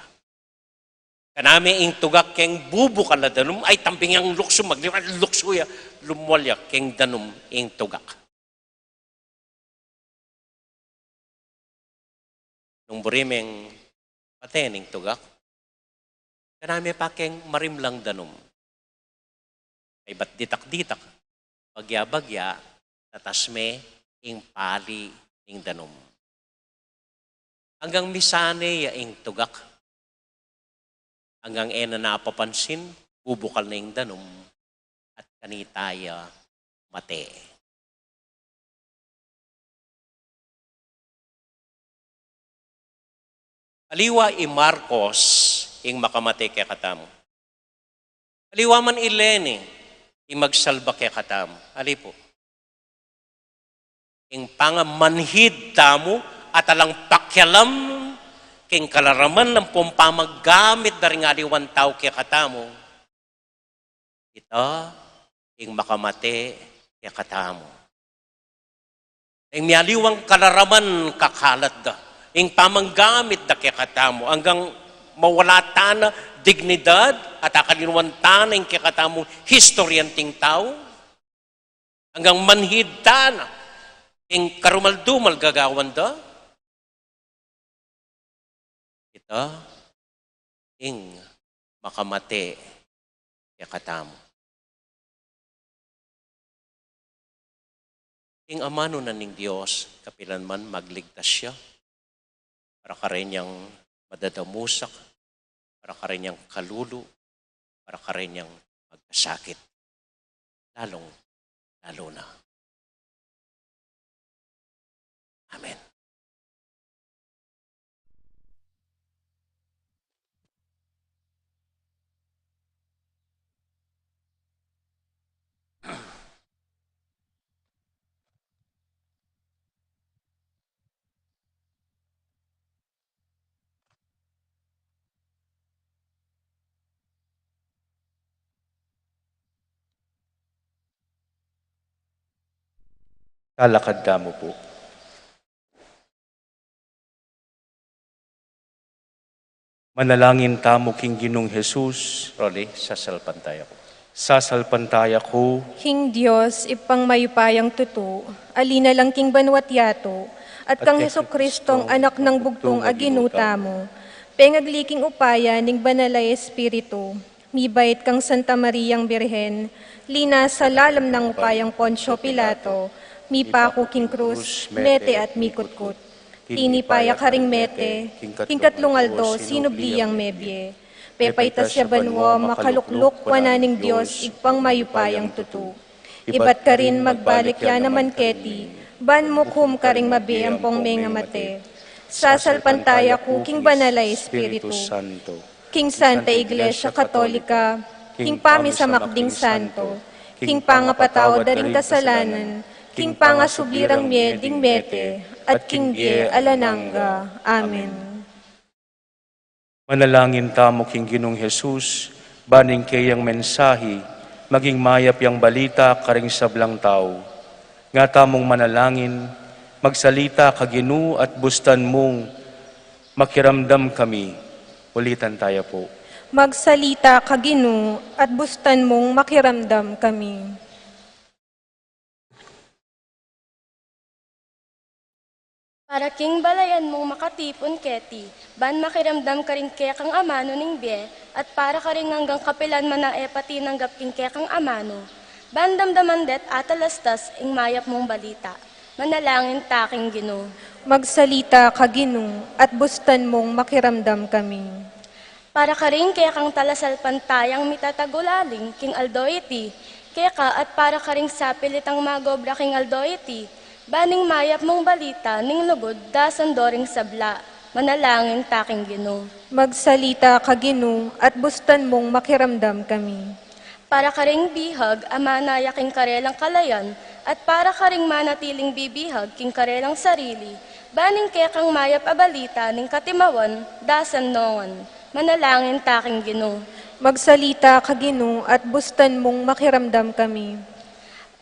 Kanami ing tugak keng bubukal na danum, ay tamping ang lukso, luksuya, lumwalya keng danum ing tugak. Nung burimeng patening tugak, kanami pa keng marimlang danum. Ay ba't ditak-ditak, bagya-bagya, tatasme, ing pali, ing danum. Hanggang misane ya ing tugak. Hanggang na napapansin, bubukal na ing danum, at kanitaya mate. Aliwa i Marcos, ing makamate kaya katamo. Aliwa man Ilene, magsalba kaya katam. Ali po. Ing pangamanhid tamo at alang pakyalam king kalaraman ng pumpamagamit na rin aliwan tao kaya katamo. Ito, ing makamate kaya katamo. Ing mialiwang kalaraman kakalat da. Ing pamanggamit da kaya katamo. Hanggang mawala na dignidad at akalinuan na yung kikatamo historyanting tao. Hanggang manhid na yung karumaldumal gagawan da. Ito, ing makamate kikatamo. Ing amano na ning Diyos, kapilan man magligtas siya, para karenyang madadamusak, para karenyang kalulu, para karenyang magkasakit. Lalo na. Amen.
Kalakad mo po. Manalangin tamo king Ginong Jesus,
Rolly, sasalpantaya ko.
sasalpantaya ko,
King Diyos, ipang mayupayang tuto, alina lang king banwat yato, at kang
kay
Heso Kristong
Kristong
anak ng bugtong aginuta mo, pengagליking upaya ning banalay Espiritu, mibait kang Santa Mariang Birhen, lina sa lalam ng upayang Poncio Pilato, mipako king krus, mete at mikutkut. Tinipaya karing mete, king katlungalto, sinubliyang mebye. Pepaitas ya banwa, makalukluk, wananing Diyos, igpang mayupayang tutu. Ibat ka rin magbalik ya naman keti, ban mukhum karing mabiyang pong mga mate. Sasalpantaya ko, king banalay Espiritu,
Santo,
king Santa Iglesia Katolika, king pamisamakding santo, king pangapatawad da ring kasalanan, king pangasublirang mieding mete, at king die alananga. Amen.
manalangin tamo king Ginong Jesus, baning kayang mensahe, maging mayap yang balita karing sablang tao. Nga tamong manalangin, magsalita ka Ginu at bustan mong makiramdam kami. Ulitan tayo po.
Magsalita ka Ginu at bustan mong makiramdam kami.
Para king balayan mong makatipon keti, ban makiramdam ka rin kaya kang amano ning bie, at para ka rin hanggang kapilan manaepati ng gapking kaya kang amano, ban damdaman det atalastas ing mayap mong balita. Manalangin taking Gino.
Magsalita ka Ginu at bustan mong makiramdam kami.
Para ka rin kaya kang talasal pantayang mitatagulaling king aldoiti, Keka at para ka ring sapilitang magobra king aldoyti, baning mayap mong balita, ning lugod, dasan doring sabla, manalangin taking Ginoo.
Magsalita ka Ginoo, at bustan mong makiramdam kami.
Para ka ring bihag, amanaya king karelang kalayan, at para ka ring manatiling bibihag king karelang sarili, baning kekang mayap abalita, ning katimawan, dasan nongan, manalangin taking Ginoo.
Magsalita ka Ginoo, at bustan mong makiramdam kami.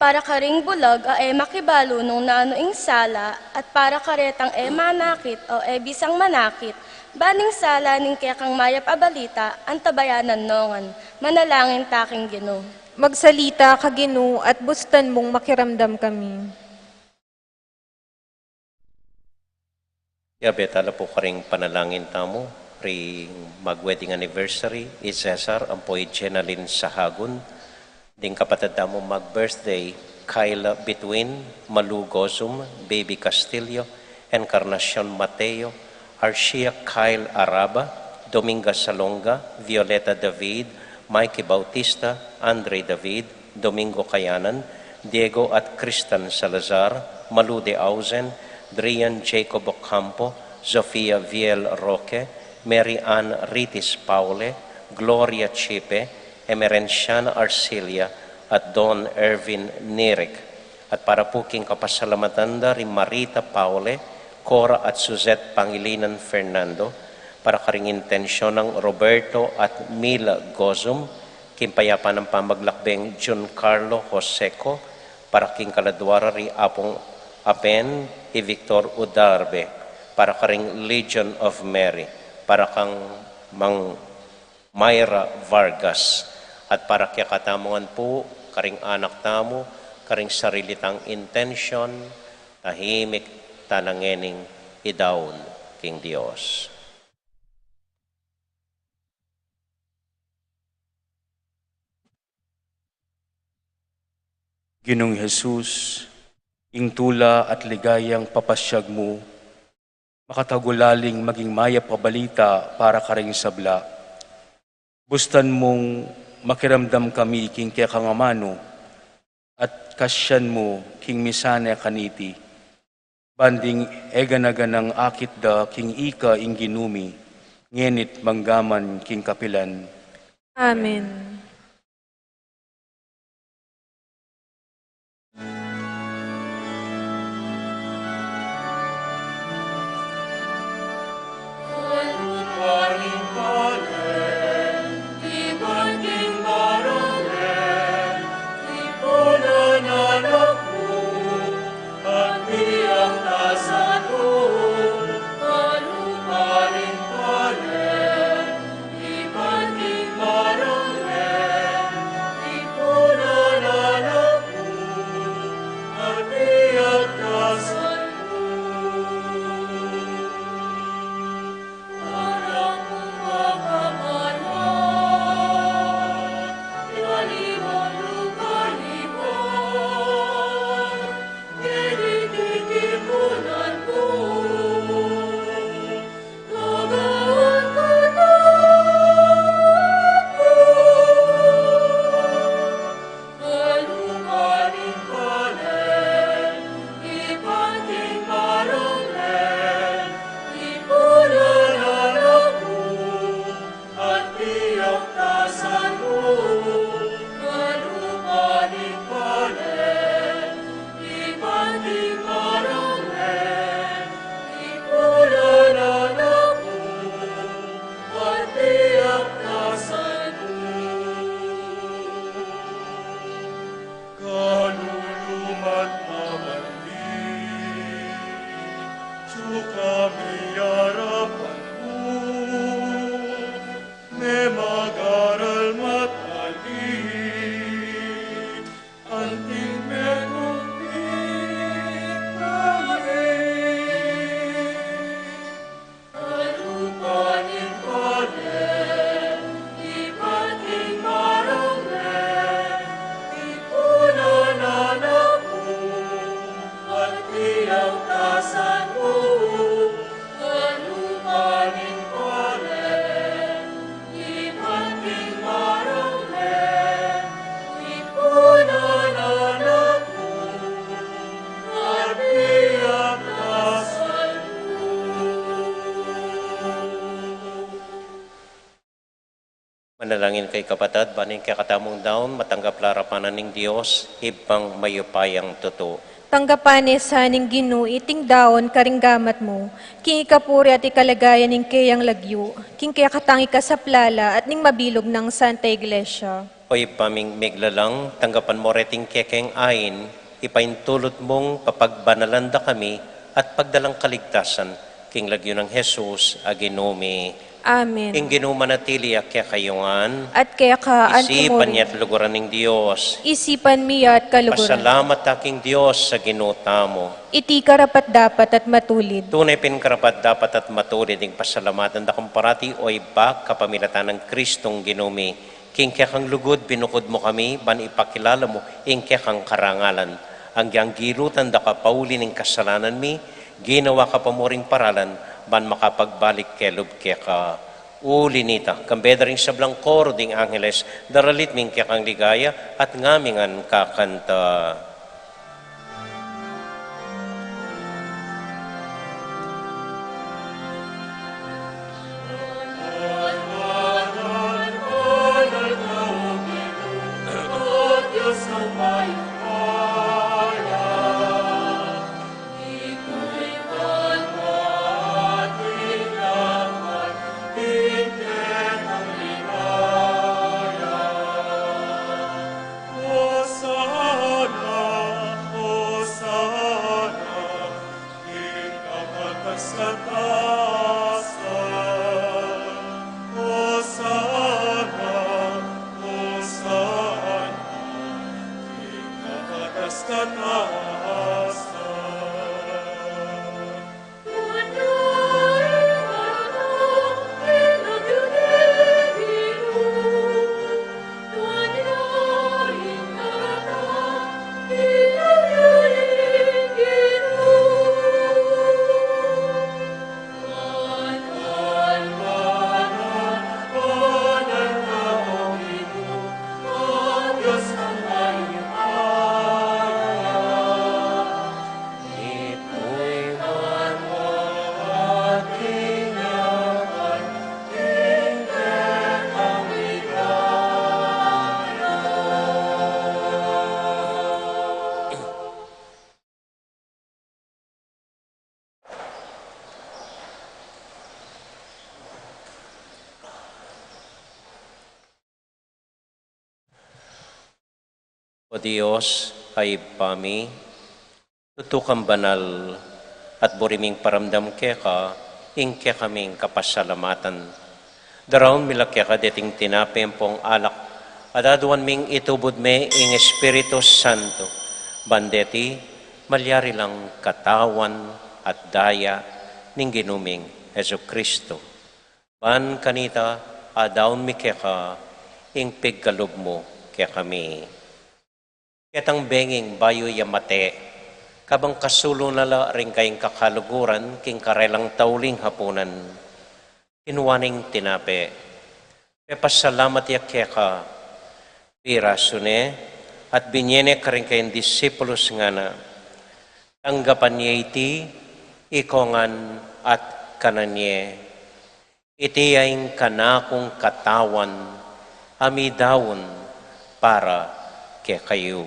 Para ka ring bulag a makibalo nung nanuing sala, at para karetang manakit o bisang manakit, baning sala ning kekang mayap abalita, ang tabayanan nongan, manalangin taking Ginoo.
Magsalita ka Ginoo, at bustan mong makiramdam kami.
Yabe, tala po ka ring panalangin tamo, ring mag-wedding anniversary, ni Cesar, ang po'y Jenalyn Sahagun, ding kapatid mo mag-birthday, Kyla Between, Malu Gozum, Baby Castillo, Encarnacion Mateo, Arcia Kyle Araba, Dominga Salonga, Violeta David, Mikey Bautista, Andre David, Domingo Kayanan, Diego at Kristan Salazar, Malu de Auzen, Drian Jacob Ocampo, Sofia Viel Roque, Mary Ann Ritis Paule, Gloria Chipe, Emerenciana Arcilia, at Don Ervin Nirek. At para po king kapasalamatan da rin Marita Paule, Cora at Suzette Pangilinan Fernando, para karing intensyon ng Roberto at Mila Gozum, kimpayapa ng pamaglakbeng John Carlo Joseco, para king kaladwara ri Apong Apen i Victor Udarbe, para karing Legion of Mary, para kang Mang Myra Vargas, at para kaya katamungan po, karing anak tamo, karing sarilitang intensyon, tahimik tanangening idaon king Dios.
Ginong Jesus, ing tula at ligayang papasyag mo, makatagulaling maging maya pabalita para karing sabla. Bustan mong makiramdam kami king kaya kangamano, at kasyan mo king misane kaniti. Banding eganaganang akit da king ika ing ginumi, ngenit manggaman king kapilan.
Amen.
Manalangin kay kapatid, banin kay katamong daon, matanggap larapanan ng Diyos, ibang mayupayang totoo.
Tanggapane sa ning Ginoo iting daon karinggamat mo, king ikapuri at ikalagayan ning kayang lagyo, king kaya katangi ka sa plala at ning mabilog ng Santa Iglesia.
Hoy paming miglalang, tanggapan mo reting kekeng ain, ipaintulot mong papagbanalan kami at pagdalang kaligtasan, king lagyo ng Jesus, aginumi.
Amen.
Ing ginumanatili kaya kayungan,
At kaya ka
isipan
antimori,
niya't luguran ng Diyos.
isipan miya at kaluguran.
Pasalamat aking Diyos sa ginuta mo.
Iti karapat dapat at matulid.
Tunay pinkarapat dapat at matulid ng pasalamatan da parati o iba kapamilatan ng Kristong ginumi. King kang lugod binukod mo kami, ban ipakilala mo, ing kang karangalan. Ang giyang gilutan da ka pauli ng kasalanan mi, ginawa ka pa mo ring paralan, ban makapagbalik kelub kaya ka. Uli nita, kambeda rin sa blang koro ding angeles, daralit ming kaya kang ligaya at ngamingan kakanta. O Diyos, ay pami, tutukang banal at buriming paramdam keka, ing kaming kapasalamatan. Daraon milakya ka deting tinapempong alak, adaduan ming itubod me ing Espiritu Santo, bandeti, malyari lang katawan at daya ning ginuming Heso Kristo. Ban kanita, adaon mi keka, ing pigkalub mo kaya kami. Ketang benging bayo yamate, kabang kasulo nala rin kayong kakaluguran, king karelang tauling hapunan, kinuwaning tinape. Pepasalamat ya keka, pirasune, at binyene ka rin kayong disipulos nga na, tanggapan niya iti, ikongan at kananye, iti aying kanakong katawan, amidawon para kaya kayo.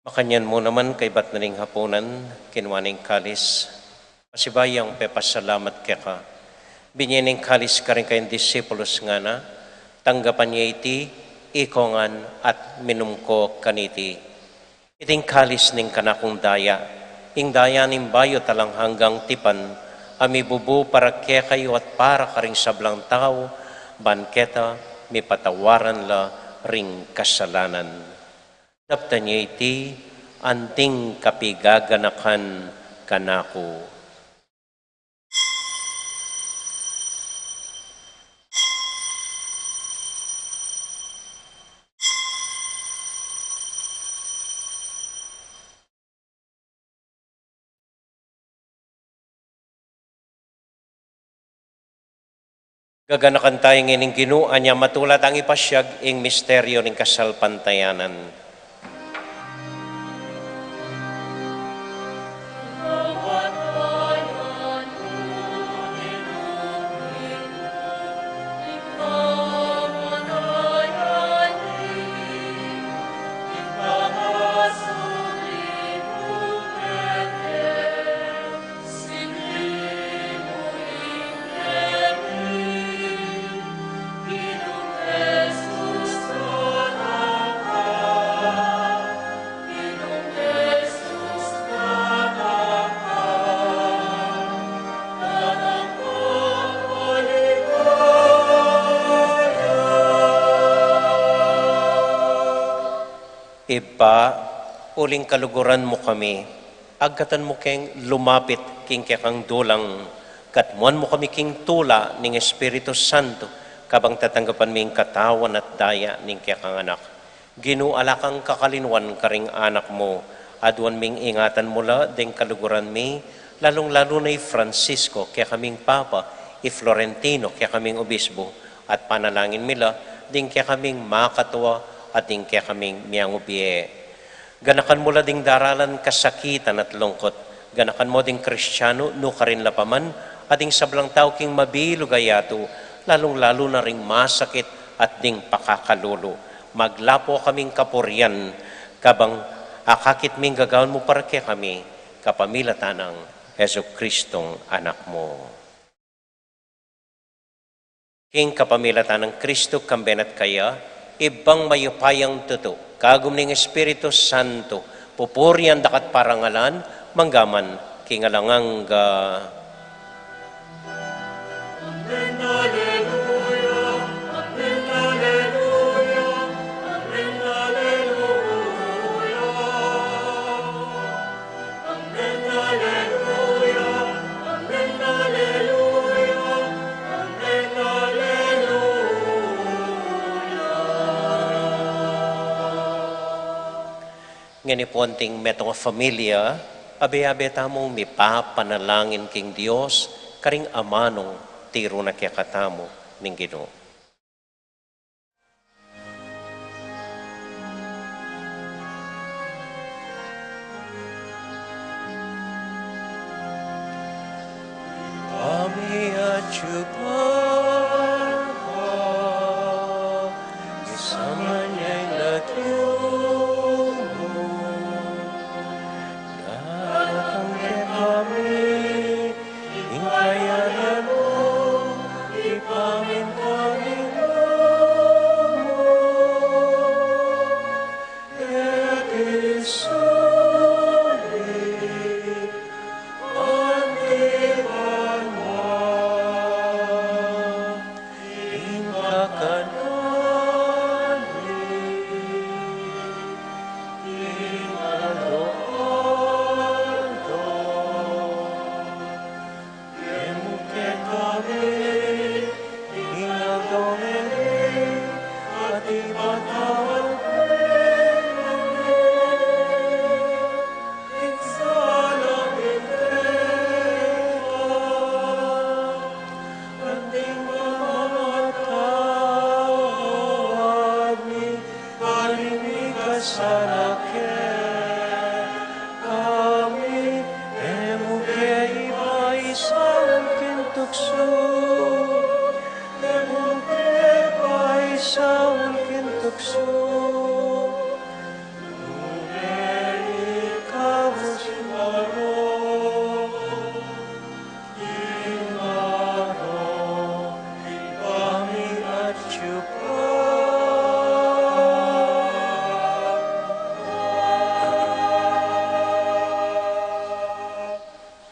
Makanyan mo naman kay ba't na ring hapunan, kinwaning kalis, pasibayang pepasalamat kaya ka. Binyening kalis ka rin kayong disipulos nga na, tanggapan niya iti, ikongan at minumko kaniti. Iting kalis ning kanakong daya, ing daya ning bayo talang hanggang tipan, amibubu para kaya kayo at para ka ring sablang tao, banketa, mi patawaran la ring kasalanan. Napta niya iti, anting kapigaganakan kanako. Gaganakan tayo ngayon Ginoo, anya matulat ang ipasyag ing misteryo ng kasalpantayanan. Iba, uling kaluguran mo kami, agatan mo keng lumapit king kang dulang, katmuan mo kami king tula ning Espiritu Santo, kabang tatanggapan ming katawan at daya ning kang anak. Ginuala kang kakalinwan karing anak mo, aduan ming ingatan mula ding kaluguran mi, lalong-lalo na Francisco, kaya kaming Papa, Florentino, kaya kaming Obispo, at panalangin mila, ding kaya kaming makatuwa, ating kaya kaming miyangubie. Ganakan mo ding daralan kasakitan at lungkot. Ganakan mo ding Kristyano, no karin lapaman, ating sablang tao king mabilo gayato, lalong-lalo na ring masakit at ding pakakalulo. Maglapo kaming kapurian, kabang akakit ming gagawin mo para kaya kami, kapamilatan ng Heso Kristong anak mo. King kapamilatan ng Kristo, kambenat kaya, ibang mayupayang tuto, kagum ning Espiritu Santo, pupurian dakat parangalan, manggaman, kingalanganga. Amen, Alleluia, Amen, Alleluia, Amen, Alleluia, Amen, Alleluia, Amen, Alleluia, Amen, Alleluia. Ngani po anting metong familia, abe-abe tamong mipapanalangin king Dios, karing amanong tiro na kaya katamo ning Ginoo. Kami at Jupan ko, isama niya'y lakyong mo. Daratang kay kami, ingkayanan mo, ipangin kami mo. Et isuli, antiwan mo,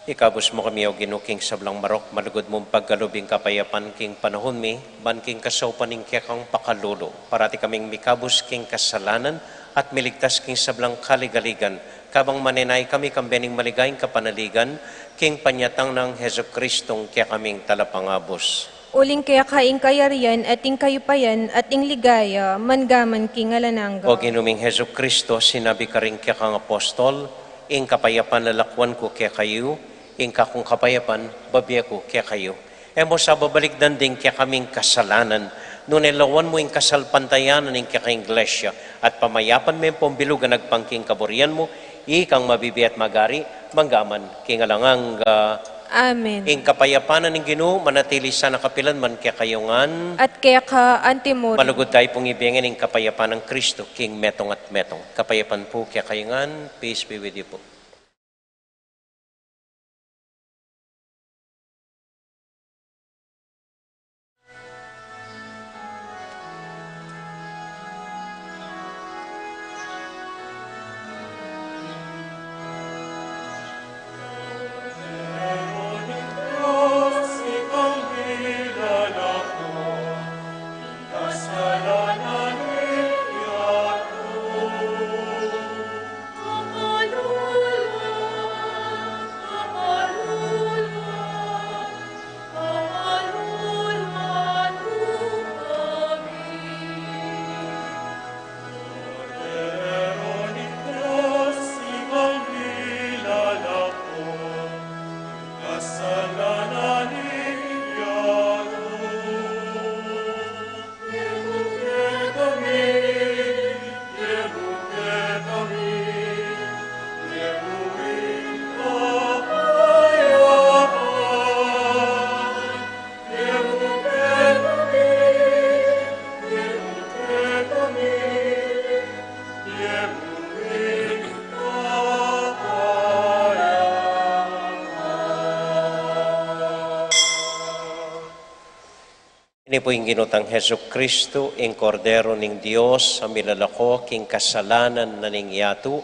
Ikabos mo kami o ginuking sablang marok, malugod mong paggalubing kapayapan king panahon mi, ban king kasaupaning kekang pakalulo, parati kaming mikabos king kasalanan at miligtas king sablang kaligaligan, kabang manenay kami kambening maligayang kapanaligan, king panyatang ng Heso Kristong kaya kaming talapangabos.
Uling kaya kaing kayarian at ing kayupayan at ing ligaya, mangaman king alanangga.
O ginuming Heso Kristo, sinabi ka rin kaya kang apostol, ing kapayapan lalakwan ko kaya kayo, ing kakong kapayapan, babiya ko kaya kayo. Emo sa babalikdan din kaya kaming kasalanan. Nung elawan mo yung kasalpantayanan ng kaya iglesia at pamayapan mo yung pambilugan nagpangking kaburian mo, ikang mabibi at magari, manggaman, kingalangang
Amen.
ing kapayapanan ng Ginoo manatili sa nakapilan man kaya kayungan,
At kaya ka antimor,
malugod tayo pong ibigin ng kapayapan ng Kristo, king metong at metong. Kapayapan po kaya kayungan, peace be with you po. Ini po yung ginutang Heso Kristo, ang kordero ng Diyos, sa milalako, king kasalanan na ning yato,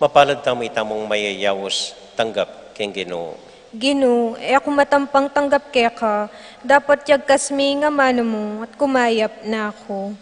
mapalad tamo itamong mayayawos, tanggap king Ginoo.
Ginoo, ako matampang tanggap kaya ka, dapat yag kasmi nga mano mo at kumayap na ako.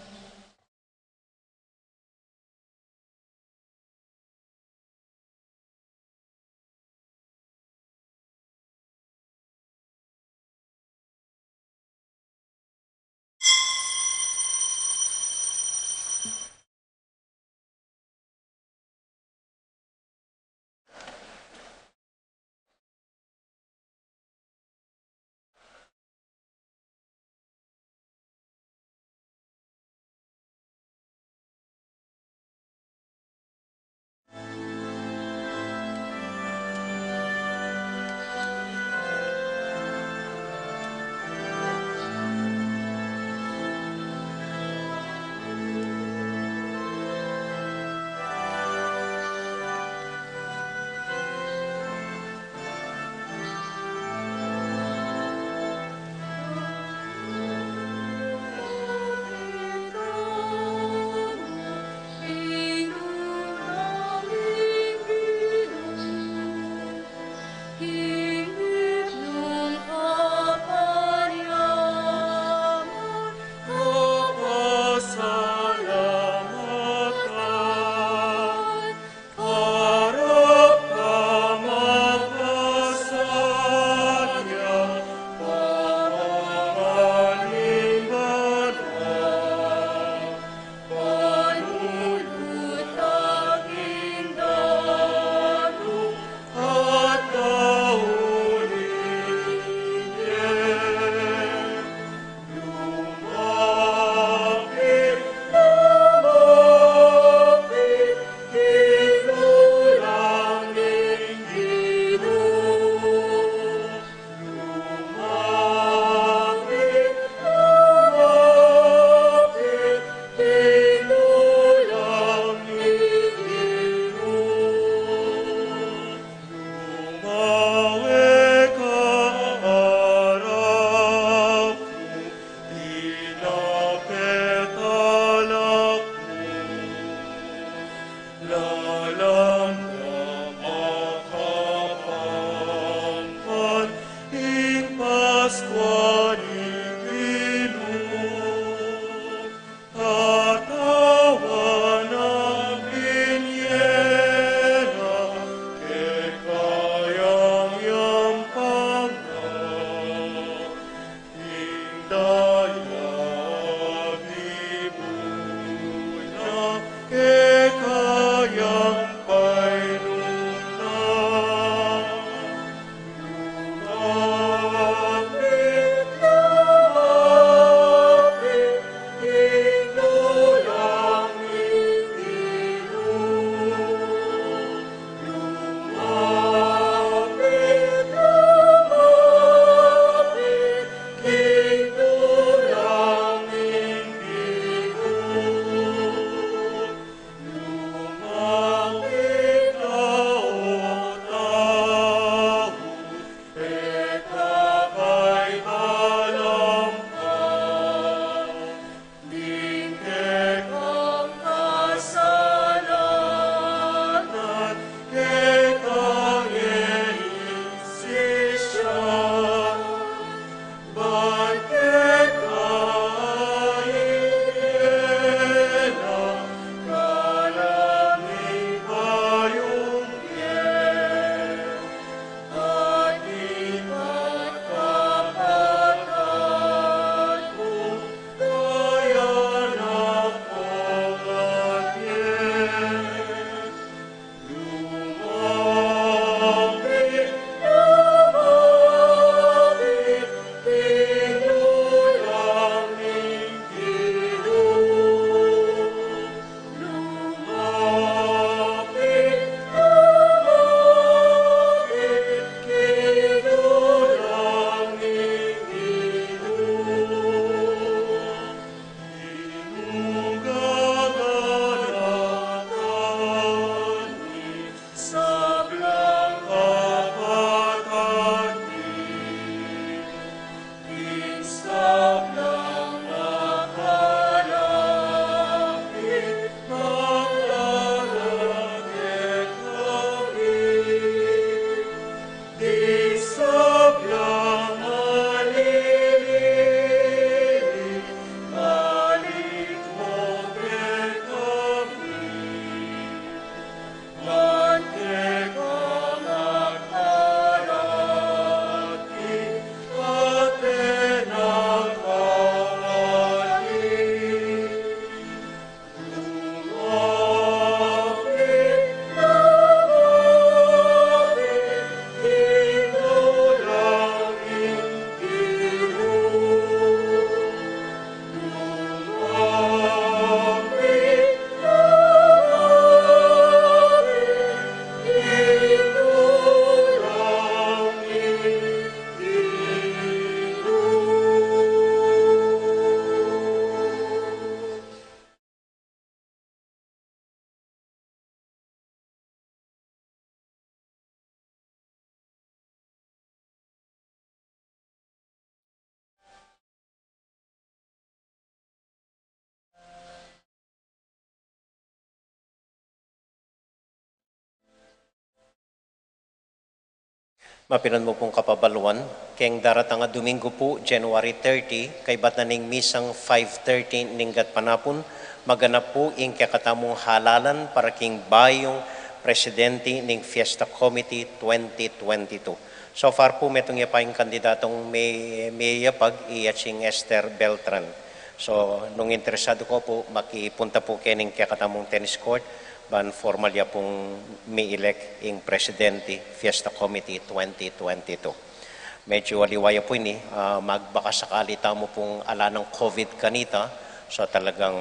Mapilan mo pong kapabaluan, kayang daratang nga Domingo po, January 30, kay bataning misang 5:30 ninggat panapon, maganap po ing kakatamong halalan para king bayong presidente ning Fiesta Committee 2022. So far po, metong yapayong kandidatong may yapag, iyaching Esther Beltran. So, nung interesado ko po, makipunta po kening kakatamong tennis court, ban formal ya pong mi-elect ing Presidente Fiesta Committee 2022. Medyo aliwaya po ini, magbaka sakali tamo pong ala ng COVID kanita, so talagang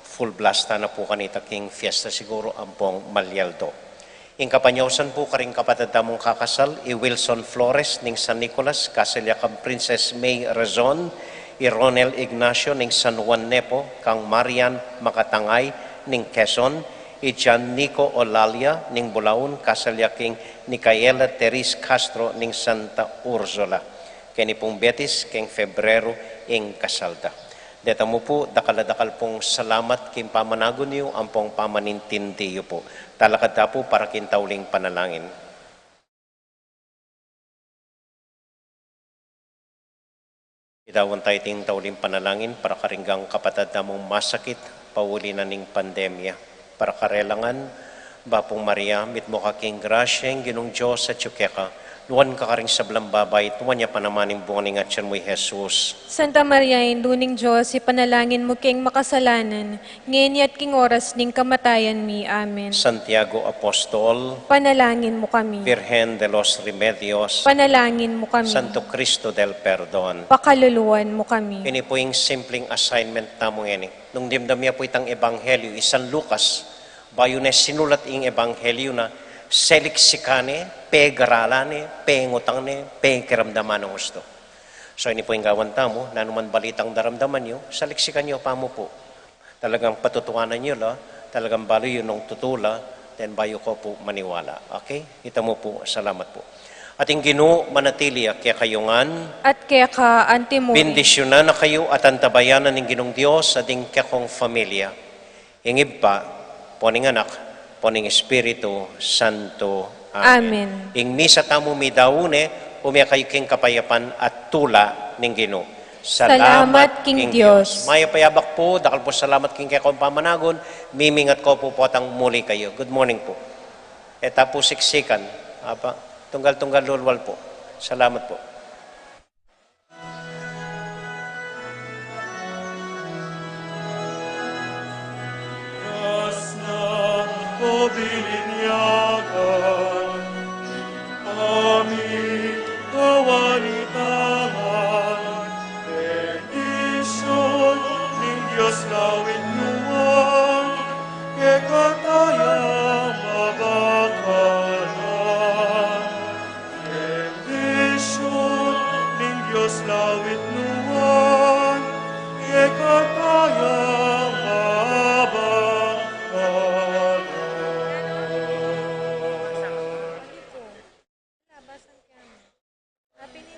full blast na po kanita king Fiesta siguro ang pong Malyaldo. Ing kapanyawsan po karing kapatid mong kakasal, i Wilson Flores ning San Nicolas, kasalya kang Princess May Razon, i Ronel Ignacio ning San Juan Nepo, kang Marian Makatangay ning Quezon, i John Nico Olalia ning Bulaon, kasalya king Nicaela Teres Castro ning Santa Ursula. Kani pong Betis, king Febrero ing Kasalda. Deta mo po, dakal pong salamat king pamanagon niyo, ang pong pamanintindiyo po. Talakad na po para kintauling panalangin. Idawan tayo ting tauling panalangin para karinggang kapatid na mong masakit, pauli na ning pandemya. Para karelangan, Bapong Maria, mitmo ka king grasyeng ginong Diyos at yukeka, nuwan ka karing sablang babay, tuwan niya panamaning bunganing at siyan mo'y Jesus.
Santa Maria, induning Diyos, ipanalangin mo king makasalanan, ngayon at king oras ning kamatayan mi. Amen.
Santiago Apostol,
Panalangin mo kami.
Virgen de los Remedios,
Panalangin mo kami.
Santo Cristo del Perdon.
Pakaluluan mo kami.
Ini po yung simpleng assignment namong ini. Nung dimdamya po itang ebanghelyo, San Lucas, bayo na sinulat ing ebanghelyo na seliksikane, pe-garalane, pe-ngutangane, pe-kiramdaman ng gusto. So ini po yung gawan tamo, na naman balitang daramdaman nyo, saliksikan nyo pa mo po. Talagang patutuanan nyo la, talagang balo yun ng tutula, then bayo ko po maniwala. Okay? Kita mo po, salamat po. Ating Ginoo manatili kaya kayungan,
At kaya ka, Antimo,
bendisyonan na kayo at antabayanan ng Ginong Diyos sa ating kakong familia. Ingib pa, poning anak, poning Espiritu Santo.
Amen.
Ing misa tamo mi daune, umya kayo king kapayapan at tula ng Ginoo.
Salamat, King Diyos.
Maya payabak po, dakal po salamat king kakong pamanagon, mimingat ko po potang muli kayo. Good morning po. Eta po siksikan. Apa, tunggal-tunggal lulwal po. Salamat po.
Bilinyagan, kami kawalitangan, bendisyon ng Diyos lawin nuwang, kekatayang mabakalan. Bendisyon ng Diyos lawin nuwang,